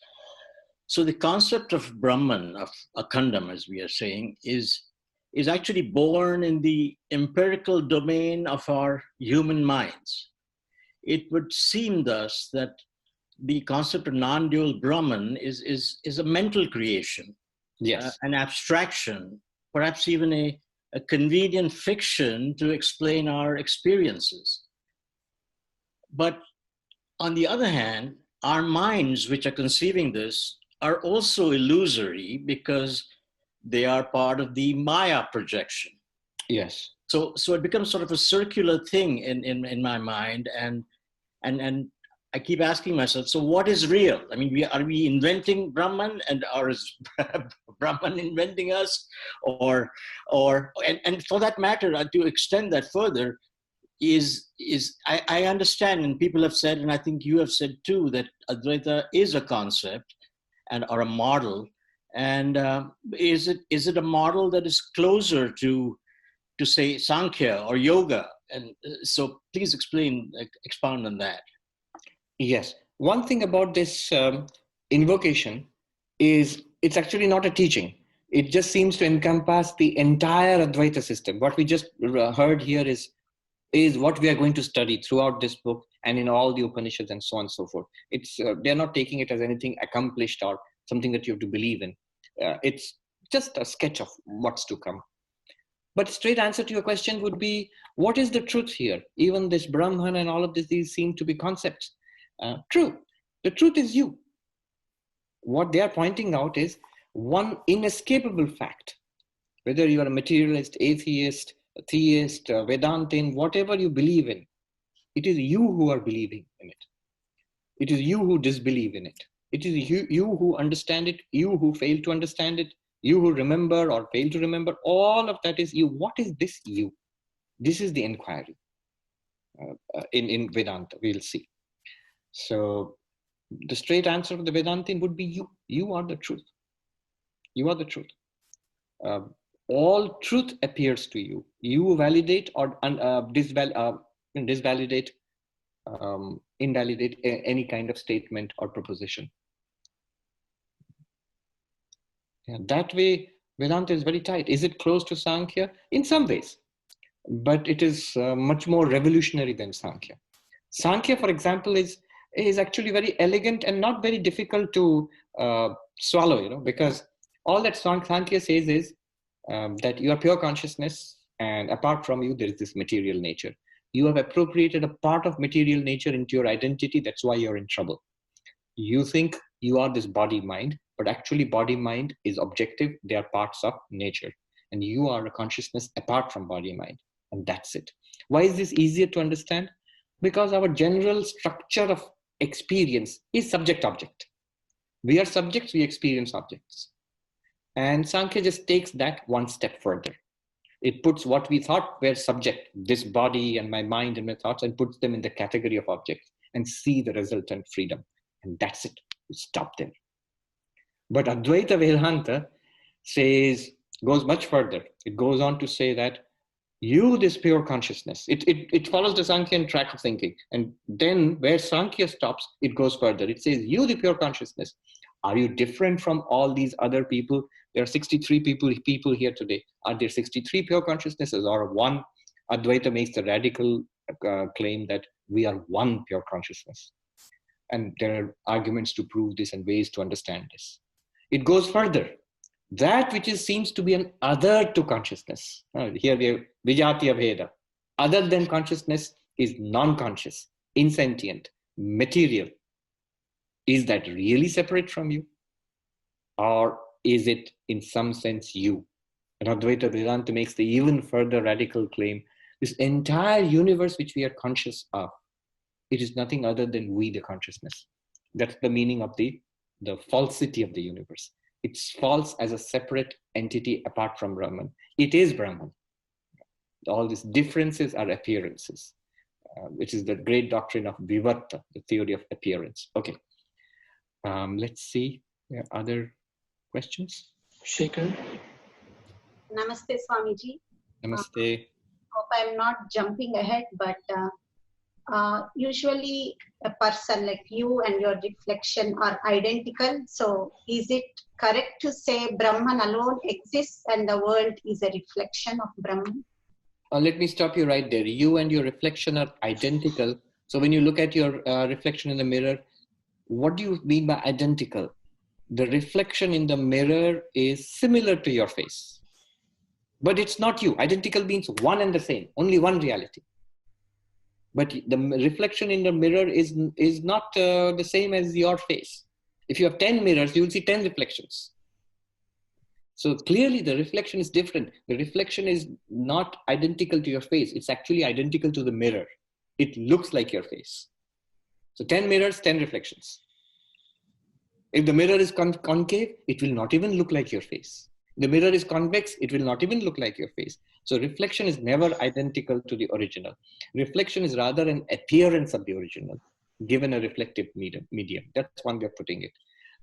So the concept of Brahman, of Akhandam, as we are saying, is actually born in the empirical domain of our human minds. It would seem thus that the concept of non-dual Brahman is a mental creation, yes, an abstraction, perhaps even a convenient fiction to explain our experiences. But on the other hand, our minds, which are conceiving this, are also illusory because they are part of the Maya projection. Yes. So it becomes sort of a circular thing in my mind, and I keep asking myself, so what is real? I mean, are we inventing Brahman, or is Brahman inventing us? Or for that matter, to extend that further, I understand, and people have said, and I think you have said too, that Advaita is a concept or a model. And is it a model that is closer to say Sankhya or yoga? And so please expound on that. Yes. One thing about this invocation is it's actually not a teaching. It just seems to encompass the entire Advaita system. What we just heard here is what we are going to study throughout this book and in all the Upanishads and so on and so forth. It's they're not taking it as anything accomplished or something that you have to believe in. It's just a sketch of what's to come. But straight answer to your question would be, what is the truth here? Even this Brahman and all of these seem to be concepts. True. The truth is you. What they are pointing out is one inescapable fact. Whether you are a materialist, atheist, a theist, Vedantin, whatever you believe in, it is you who are believing in it. It is you who disbelieve in it. It is you who understand it, you who fail to understand it, you who remember or fail to remember. All of that is you. What is this you? This is the inquiry in Vedanta, we'll see. So the straight answer of the Vedantin would be you. You are the truth. You are the truth. All truth appears to you. You validate or disvalidate, invalidate any kind of statement or proposition. Yeah, that way, Vedanta is very tight. Is it close to Sankhya? In some ways, but it is much more revolutionary than Sankhya. Sankhya, for example, is actually very elegant and not very difficult to swallow, because all that Sankhya says is that you are pure consciousness, and apart from you, there is this material nature. You have appropriated a part of material nature into your identity. That's why you're in trouble. You think you are this body-mind, but actually body-mind is objective. They are parts of nature. And you are a consciousness apart from body-mind. And that's it. Why is this easier to understand? Because our general structure of experience is subject-object. We are subjects, we experience objects. And Sankhya just takes that one step further. It puts what we thought were subject, this body and my mind and my thoughts, and puts them in the category of objects and see the resultant freedom. And that's it. We stop there. But Advaita Vedanta goes much further. It goes on to say that you, this pure consciousness, it follows the Sankhyan track of thinking. And then where Sankhya stops, it goes further. It says, you, the pure consciousness, are you different from all these other people? There are 63 people here today. Are there 63 pure consciousnesses or one? Advaita makes the radical claim that we are one pure consciousness. And there are arguments to prove this and ways to understand this. It goes further. That which seems to be an other to consciousness. Here we have Vijatiya Bheda. Other than consciousness is non-conscious, insentient, material. Is that really separate from you? Or is it in some sense you? And Advaita Vedanta makes the even further radical claim, this entire universe which we are conscious of, it is nothing other than we, the consciousness. That's the meaning of the falsity of the universe. It's false as a separate entity apart from Brahman. It is Brahman. All these differences are appearances, which is the great doctrine of Vivarta, the theory of appearance. Okay, let's see. There are other questions? Shekhar? Namaste, Swamiji. Namaste. Hope I'm not jumping ahead, but usually a person like you and your reflection are identical. So is it correct to say Brahman alone exists and the world is a reflection of Brahman? Let me stop you right there. You and your reflection are identical. So when you look at your reflection in the mirror, what do you mean by identical? The reflection in the mirror is similar to your face, but it's not you. Identical means one and the same, only one reality. But the reflection in the mirror is not the same as your face. If you have 10 mirrors, you will see 10 reflections. So clearly the reflection is different. The reflection is not identical to your face. It's actually identical to the mirror. It looks like your face. So 10 mirrors, 10 reflections. If the mirror is concave, it will not even look like your face. The mirror is convex, it will not even look like your face. So reflection is never identical to the original. Reflection is rather an appearance of the original, given a reflective medium. That's one way of putting it.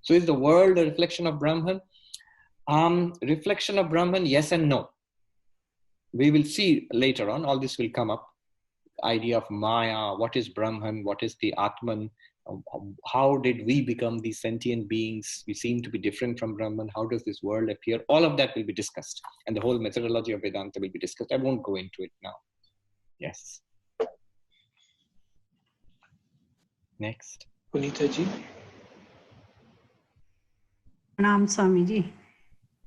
So is the world a reflection of Brahman? Reflection of Brahman, yes and no. We will see later on, all this will come up. Idea of Maya, what is Brahman, what is the Atman, how did we become these sentient beings? We seem to be different from Brahman. How does this world appear? All of that will be discussed. And the whole methodology of Vedanta will be discussed. I won't go into it now. Yes. Next. Punita ji? Pranam Swamiji.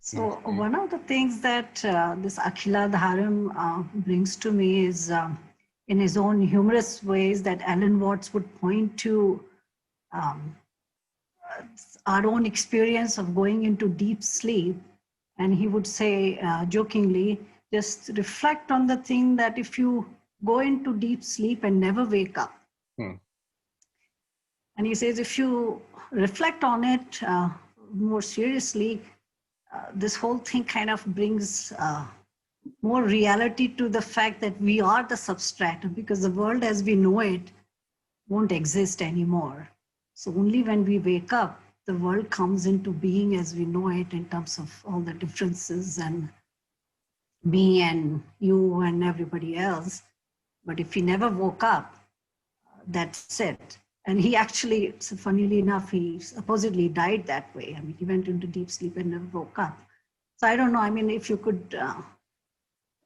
So one of the things that this Akhila Dharam brings to me is in his own humorous ways that Alan Watts would point to our own experience of going into deep sleep. And he would say jokingly, just reflect on the thing that if you go into deep sleep and never wake up. And he says, if you reflect on it more seriously, this whole thing kind of brings more reality to the fact that we are the substratum, because the world as we know it won't exist anymore. So only when we wake up, the world comes into being as we know it in terms of all the differences and me and you and everybody else. But if he never woke up, that's it. And he actually, so funnily enough, he supposedly died that way. I mean, he went into deep sleep and never woke up. So I don't know, I mean, if you could,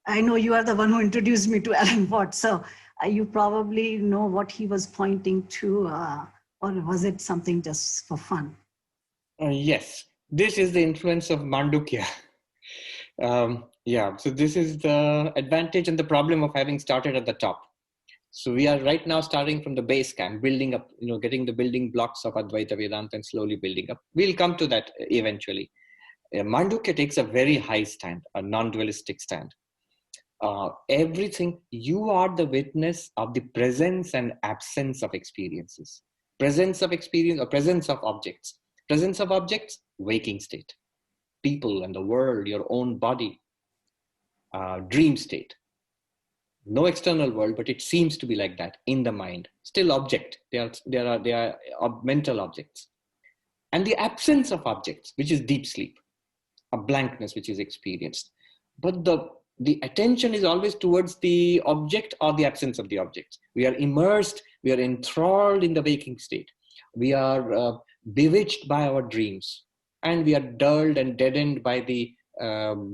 I know you are the one who introduced me to Alan Watts, so you probably know what he was pointing to, or was it something just for fun? Yes, this is the influence of Mandukya. Yeah, so this is the advantage and the problem of having started at the top. So we are right now starting from the base camp, building up, getting the building blocks of Advaita Vedanta and slowly building up. We'll come to that eventually. Mandukya takes a very high stand, a non-dualistic stand. Everything, you are the witness of the presence and absence of experiences. Presence of experience or presence of objects. Presence of objects, waking state. People and the world, your own body, dream state. No external world, but it seems to be like that in the mind. Still object. They are mental objects. And the absence of objects, which is deep sleep, a blankness which is experienced. But the attention is always towards the object or the absence of the object. We are immersed, we are enthralled in the waking state. We are bewitched by our dreams, and we are dulled and deadened by the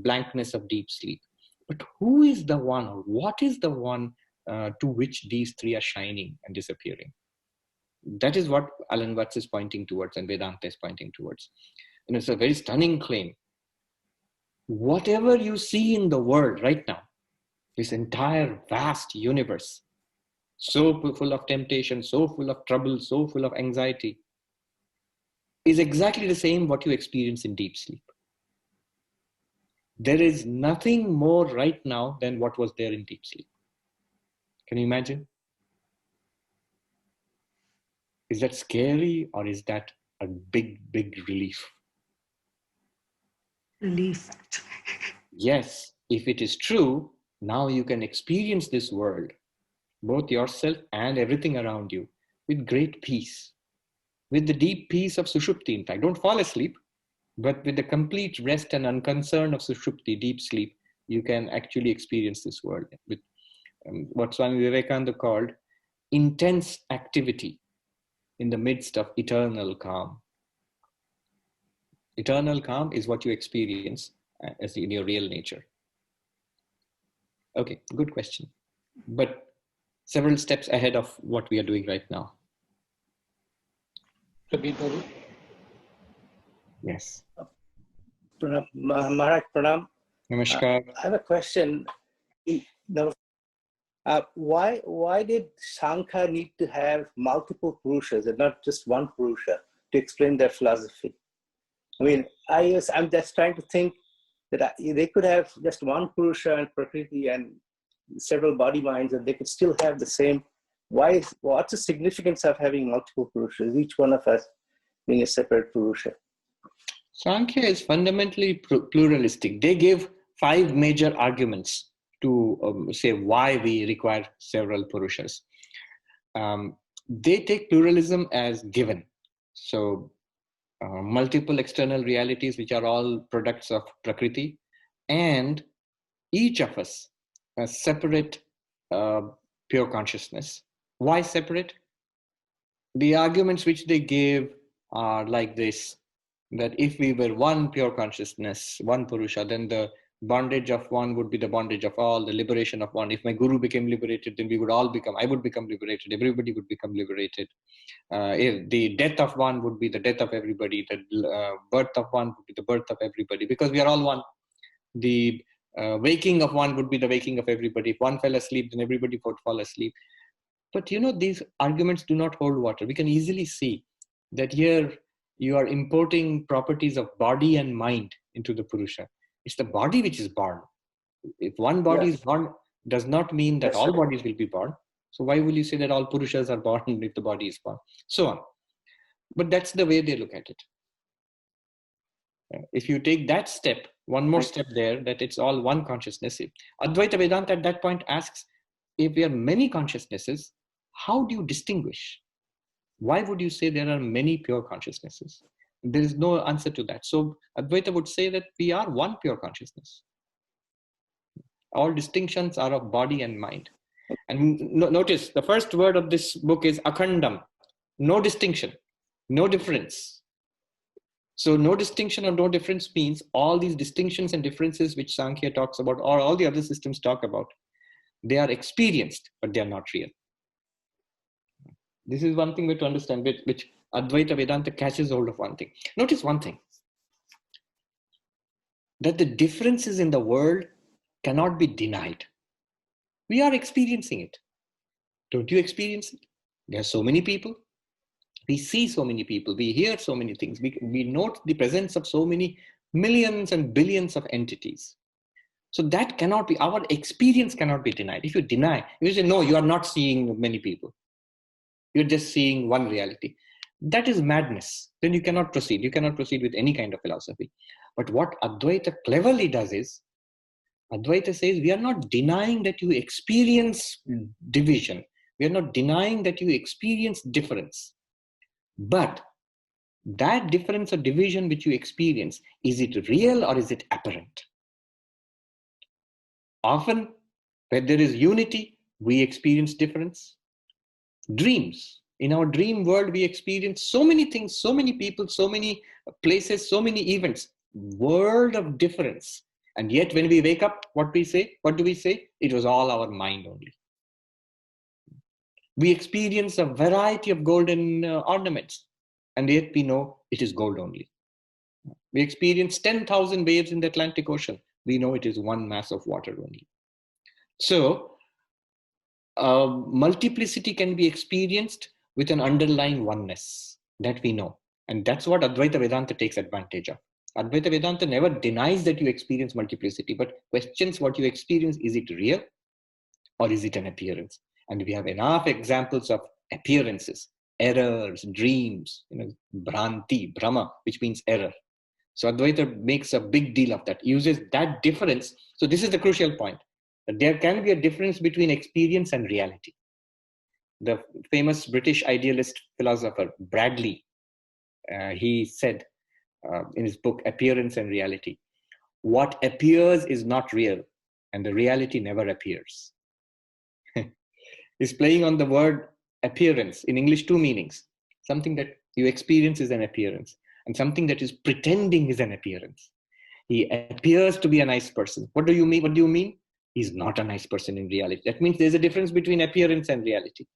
blankness of deep sleep. But who is the one, or what is the one to which these three are shining and disappearing. That is what Alan Watts is pointing towards and Vedanta is pointing towards. And it's a very stunning claim. Whatever you see in the world right now, this entire vast universe, so full of temptation, so full of trouble, so full of anxiety, is exactly the same what you experience in deep sleep. There is nothing more right now than what was there in deep sleep. Can you imagine? Is that scary or is that a big, big relief? Relief. Yes, if it is true, now you can experience this world, both yourself and everything around you, with great peace, with the deep peace of Sushupti. In fact, don't fall asleep, but with the complete rest and unconcern of Sushupti, deep sleep, you can actually experience this world with what Swami Vivekananda called intense activity in the midst of eternal calm. Eternal calm is what you experience as in your real nature. Okay, good question. But several steps ahead of what we are doing right now. Prabir Babu. Yes. Maharaj Pranam. Namaskar. I have a question. Why did Sankhya need to have multiple Purushas and not just one Purusha to explain their philosophy? I mean, I'm just trying to think that they could have just one Purusha and Prakriti and several body minds, and they could still have the same. What's the significance of having multiple Purushas, each one of us being a separate Purusha? Sankhya is fundamentally pluralistic. They give 5 major arguments to say why we require several Purushas. They take pluralism as given. So multiple external realities, which are all products of Prakriti, and each of us a separate pure consciousness. Why separate? The arguments which they give are like this, that if we were one pure consciousness, one Purusha, then the bondage of one would be the bondage of all, the liberation of one. If my guru became liberated, then we would all become, I would become liberated, everybody would become liberated. If the death of one would be the death of everybody, the birth of one would be the birth of everybody, because we are all one. The waking of one would be the waking of everybody. If one fell asleep, then everybody would fall asleep. But you know, these arguments do not hold water. We can easily see that here you are importing properties of body and mind into the Purusha. It's the body which is born. If one body is born, does not mean that all bodies will be born. So why will you say that all Purushas are born if the body is born? So on. But that's the way they look at it. If you take that step, one more step there, that it's all one consciousness. Advaita Vedanta at that point asks, if there are many consciousnesses, how do you distinguish? Why would you say there are many pure consciousnesses? There is no answer to that. So Advaita would say that we are one pure consciousness. All distinctions are of body and mind. And notice the first word of this book is akhandam. No distinction, no difference. So no distinction or no difference means all these distinctions and differences which Sankhya talks about, or all the other systems talk about, they are experienced, but they are not real. This is one thing we have to understand, which Advaita Vedanta catches hold of one thing. Notice one thing, that the differences in the world cannot be denied. We are experiencing it. Don't you experience it? There are so many people. We see so many people. We hear so many things. We note the presence of so many millions and billions of entities. So that cannot be, our experience cannot be denied. If you deny, you say, no, you are not seeing many people. You're just seeing one reality. That is madness. Then you cannot proceed. You cannot proceed with any kind of philosophy. But what Advaita cleverly does is, Advaita says, we are not denying that you experience division. We are not denying that you experience difference. But that difference or division which you experience, is it real or is it apparent? Often, where there is unity, we experience difference. Dreams. In our dream world, we experience so many things, so many people, so many places, so many events. World of difference. And yet when we wake up, what do we say? It was all our mind only. We experience a variety of golden ornaments, and yet we know it is gold only. We experience 10,000 waves in the Atlantic Ocean. We know it is one mass of water only. So, multiplicity can be experienced with an underlying oneness that we know. And that's what Advaita Vedanta takes advantage of. Advaita Vedanta never denies that you experience multiplicity, but questions what you experience. Is it real or is it an appearance? And we have enough examples of appearances, errors, dreams, Bhranti, Brahma, which means error. So Advaita makes a big deal of that, uses that difference. So this is the crucial point, that there can be a difference between experience and reality. The famous British idealist philosopher Bradley, he said in his book, Appearance and Reality, what appears is not real, and the reality never appears. He's playing on the word appearance. In English, two meanings. Something that you experience is an appearance, and something that is pretending is an appearance. He appears to be a nice person. What do you mean? What do you mean? He's not a nice person in reality. That means there's a difference between appearance and reality.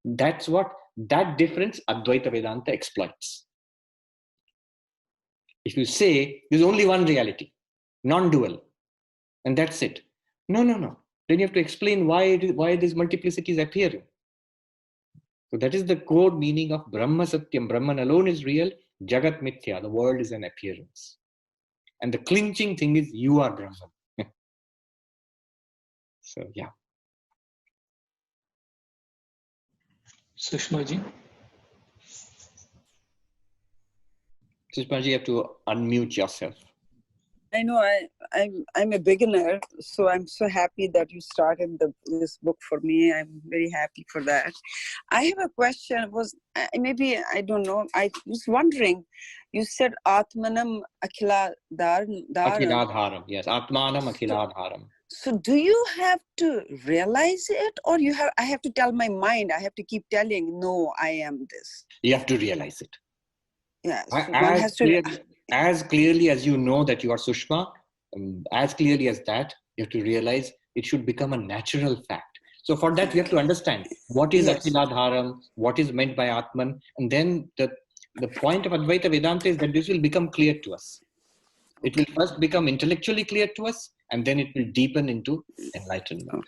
That's what that difference Advaita Vedanta exploits. If you say there's only one reality, non-dual, and that's it. No. Then you have to explain why this multiplicity is appearing. So that is the core meaning of Brahma Satyam. Brahman alone is real. Jagat Mithya, the world is an appearance. And the clinching thing is you are Brahman. So yeah. Sushma ji. Sushma ji, you have to unmute yourself. I know I'm a beginner, so I'm so happy that you started this book for me. I'm very happy for that. I have a question. Maybe I don't know. I was wondering. You said Atmanam Akhiladharam. Yes, Atmanam Akhiladharam. So do you have to realize it, or I have to tell my mind? I have to keep telling, no, I am this. You have to realize it. Yeah. So one has to. As clearly as you know that you are Sushma, as clearly as that, you have to realize it should become a natural fact. So for that, we have to understand what is Akhiladharam, what is meant by Atman, and then the point of Advaita Vedanta is that this will become clear to us. It will first become intellectually clear to us, and then it will deepen into enlightenment.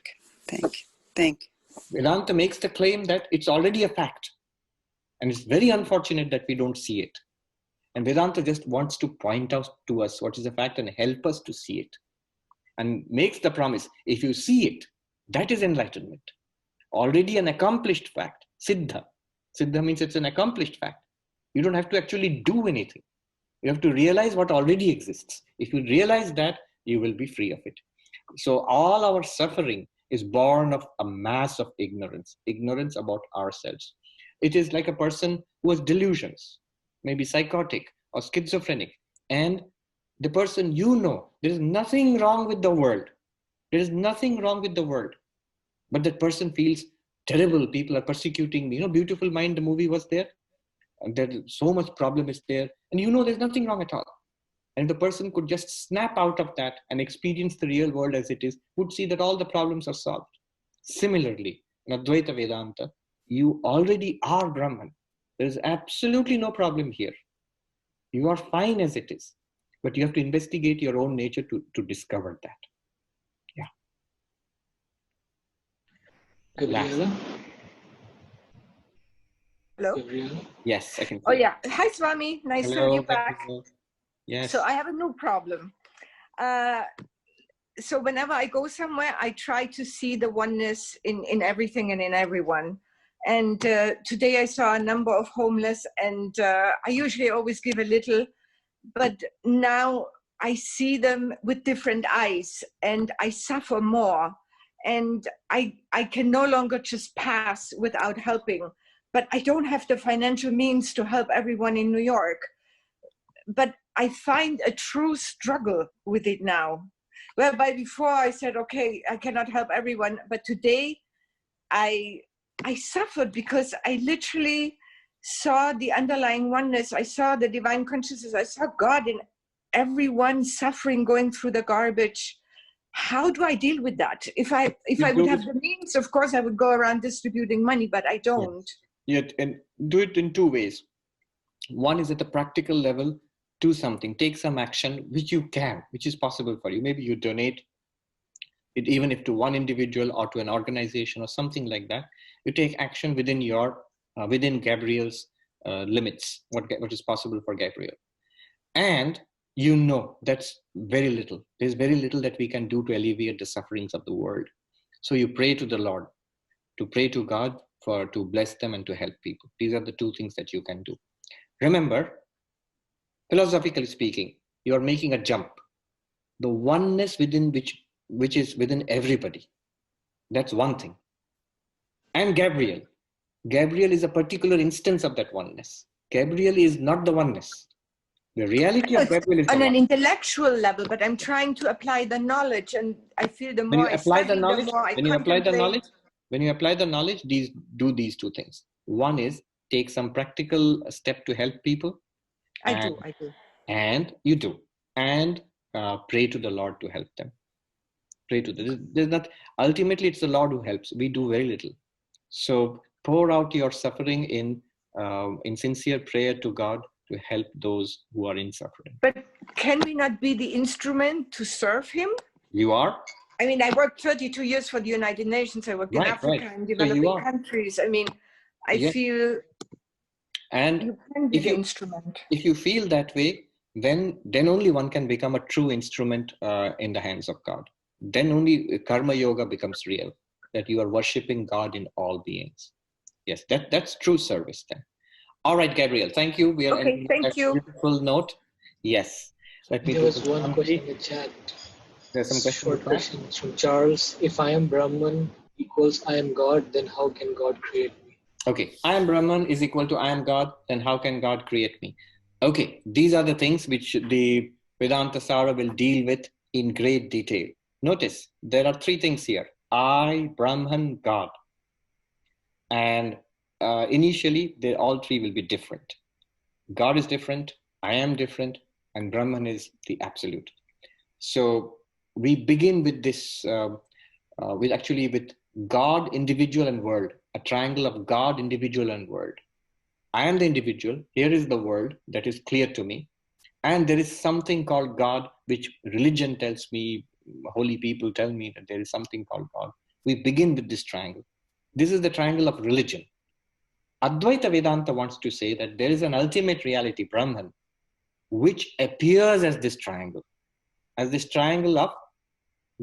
Okay, thank you. Vedanta makes the claim that it's already a fact, and it's very unfortunate that we don't see it. And Vedanta just wants to point out to us what is a fact and help us to see it. And makes the promise, if you see it, that is enlightenment. Already an accomplished fact, Siddha. Siddha means it's an accomplished fact. You don't have to actually do anything. You have to realize what already exists. If you realize that, you will be free of it. So all our suffering is born of a mass of ignorance about ourselves. It is like a person who has delusions, maybe psychotic or schizophrenic, and the person there is nothing wrong with the world. There is nothing wrong with the world. But that person feels terrible. People are persecuting me. Beautiful Mind, the movie was there. And there so much problem is there. And there's nothing wrong at all. And the person could just snap out of that and experience the real world as it is, would see that all the problems are solved. Similarly, in Advaita Vedanta, you already are Brahman. There is absolutely no problem here. You are fine as it is. But you have to investigate your own nature to discover that. Yeah. Gabriela? Hello? Gabriela? Yes, I can. Oh, yeah. Hi, Swami. Nice to have you back. Yes. So I have a new problem. So whenever I go somewhere, I try to see the oneness in everything and in everyone. And today I saw a number of homeless, and I usually always give a little, but now I see them with different eyes and I suffer more. And I can no longer just pass without helping, but I don't have the financial means to help everyone in New York. But I find a true struggle with it now. Whereby before I said, okay, I cannot help everyone, but today I suffered because I literally saw the underlying oneness. I saw the divine consciousness. I saw God in everyone suffering, going through the garbage. how do I deal with that? If I You would do have it- the means, of course, I would go around distributing money, but I don't. Yet, and do it in two ways. One is at the practical level, do something, take some action which you can, which is possible for you. Maybe you donate it, even if to one individual or to an organization or something like that. You take action within your within Gabriel's limits, what is possible for Gabriel. And you know that's very little. There's very little that we can do to alleviate the sufferings of the world. So you pray to the Lord, to pray to God to bless them and to help people. These are the two things that you can do. Remember, philosophically speaking, you are making a jump. The oneness within which is within everybody. That's one thing. And Gabriel is a particular instance of that oneness. Gabriel is not the oneness. The reality of Gabriel is the on an oneness. intellectual level, but I'm trying to apply the knowledge, and I feel the When more you I apply the study, the knowledge, more I when you apply the contemplate. knowledge, when you apply the knowledge, do these two things. One is take some practical step to help people. I And, do. And you do. And pray to the Lord to help them. Pray to them. There's not, ultimately, it's the Lord who helps. We do very little. So pour out your suffering in sincere prayer to God to help those who are in suffering. But can we not be the instrument to serve Him? You are? I mean, I worked 32 years for the United Nations. I worked in Africa and developing countries. I mean, I feel and you can be the instrument. If you feel that way, then only one can become a true instrument in the hands of God. Then only karma yoga becomes real, that you are worshiping God in all beings. Yes, that's true service then. All right, Gabriel, thank you. We are okay, thank you. Beautiful note. Yes. Let me there was one question in the chat. There's some short questions from Charles. If I am Brahman equals I am God, then how can God create me? Okay, I am Brahman is equal to I am God, then how can God create me? Okay, these are the things which the Vedanta Sara will deal with in great detail. Notice, there are three things here. I, Brahman, God. And initially, all three will be different. God is different, I am different, and Brahman is the absolute. So we begin with this, with God, individual, and world, a triangle of God, individual, and world. I am the individual. Here is the world that is clear to me. And there is something called God, which religion tells me, holy people tell me that there is something called God. We begin with this triangle. This is the triangle of religion. Advaita Vedanta wants to say that there is an ultimate reality, Brahman, which appears as this triangle of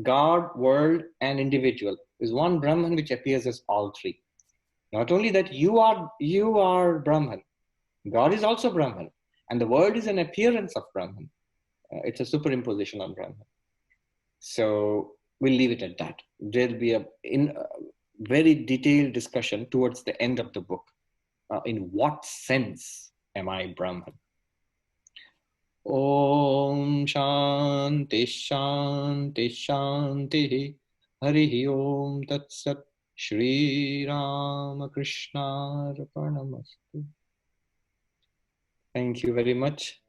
God, world, and individual. Is one Brahman which appears as all three. Not only that, you are Brahman. God is also Brahman. And the world is an appearance of Brahman. It's a superimposition on Brahman. So we'll leave it at that. There'll be a very detailed discussion towards the end of the book. In what sense am I Brahman? Om Shanti Shanti Shanti Harihi Om Tat Sat Shri Ramakrishna Arpanamastu. Thank you very much.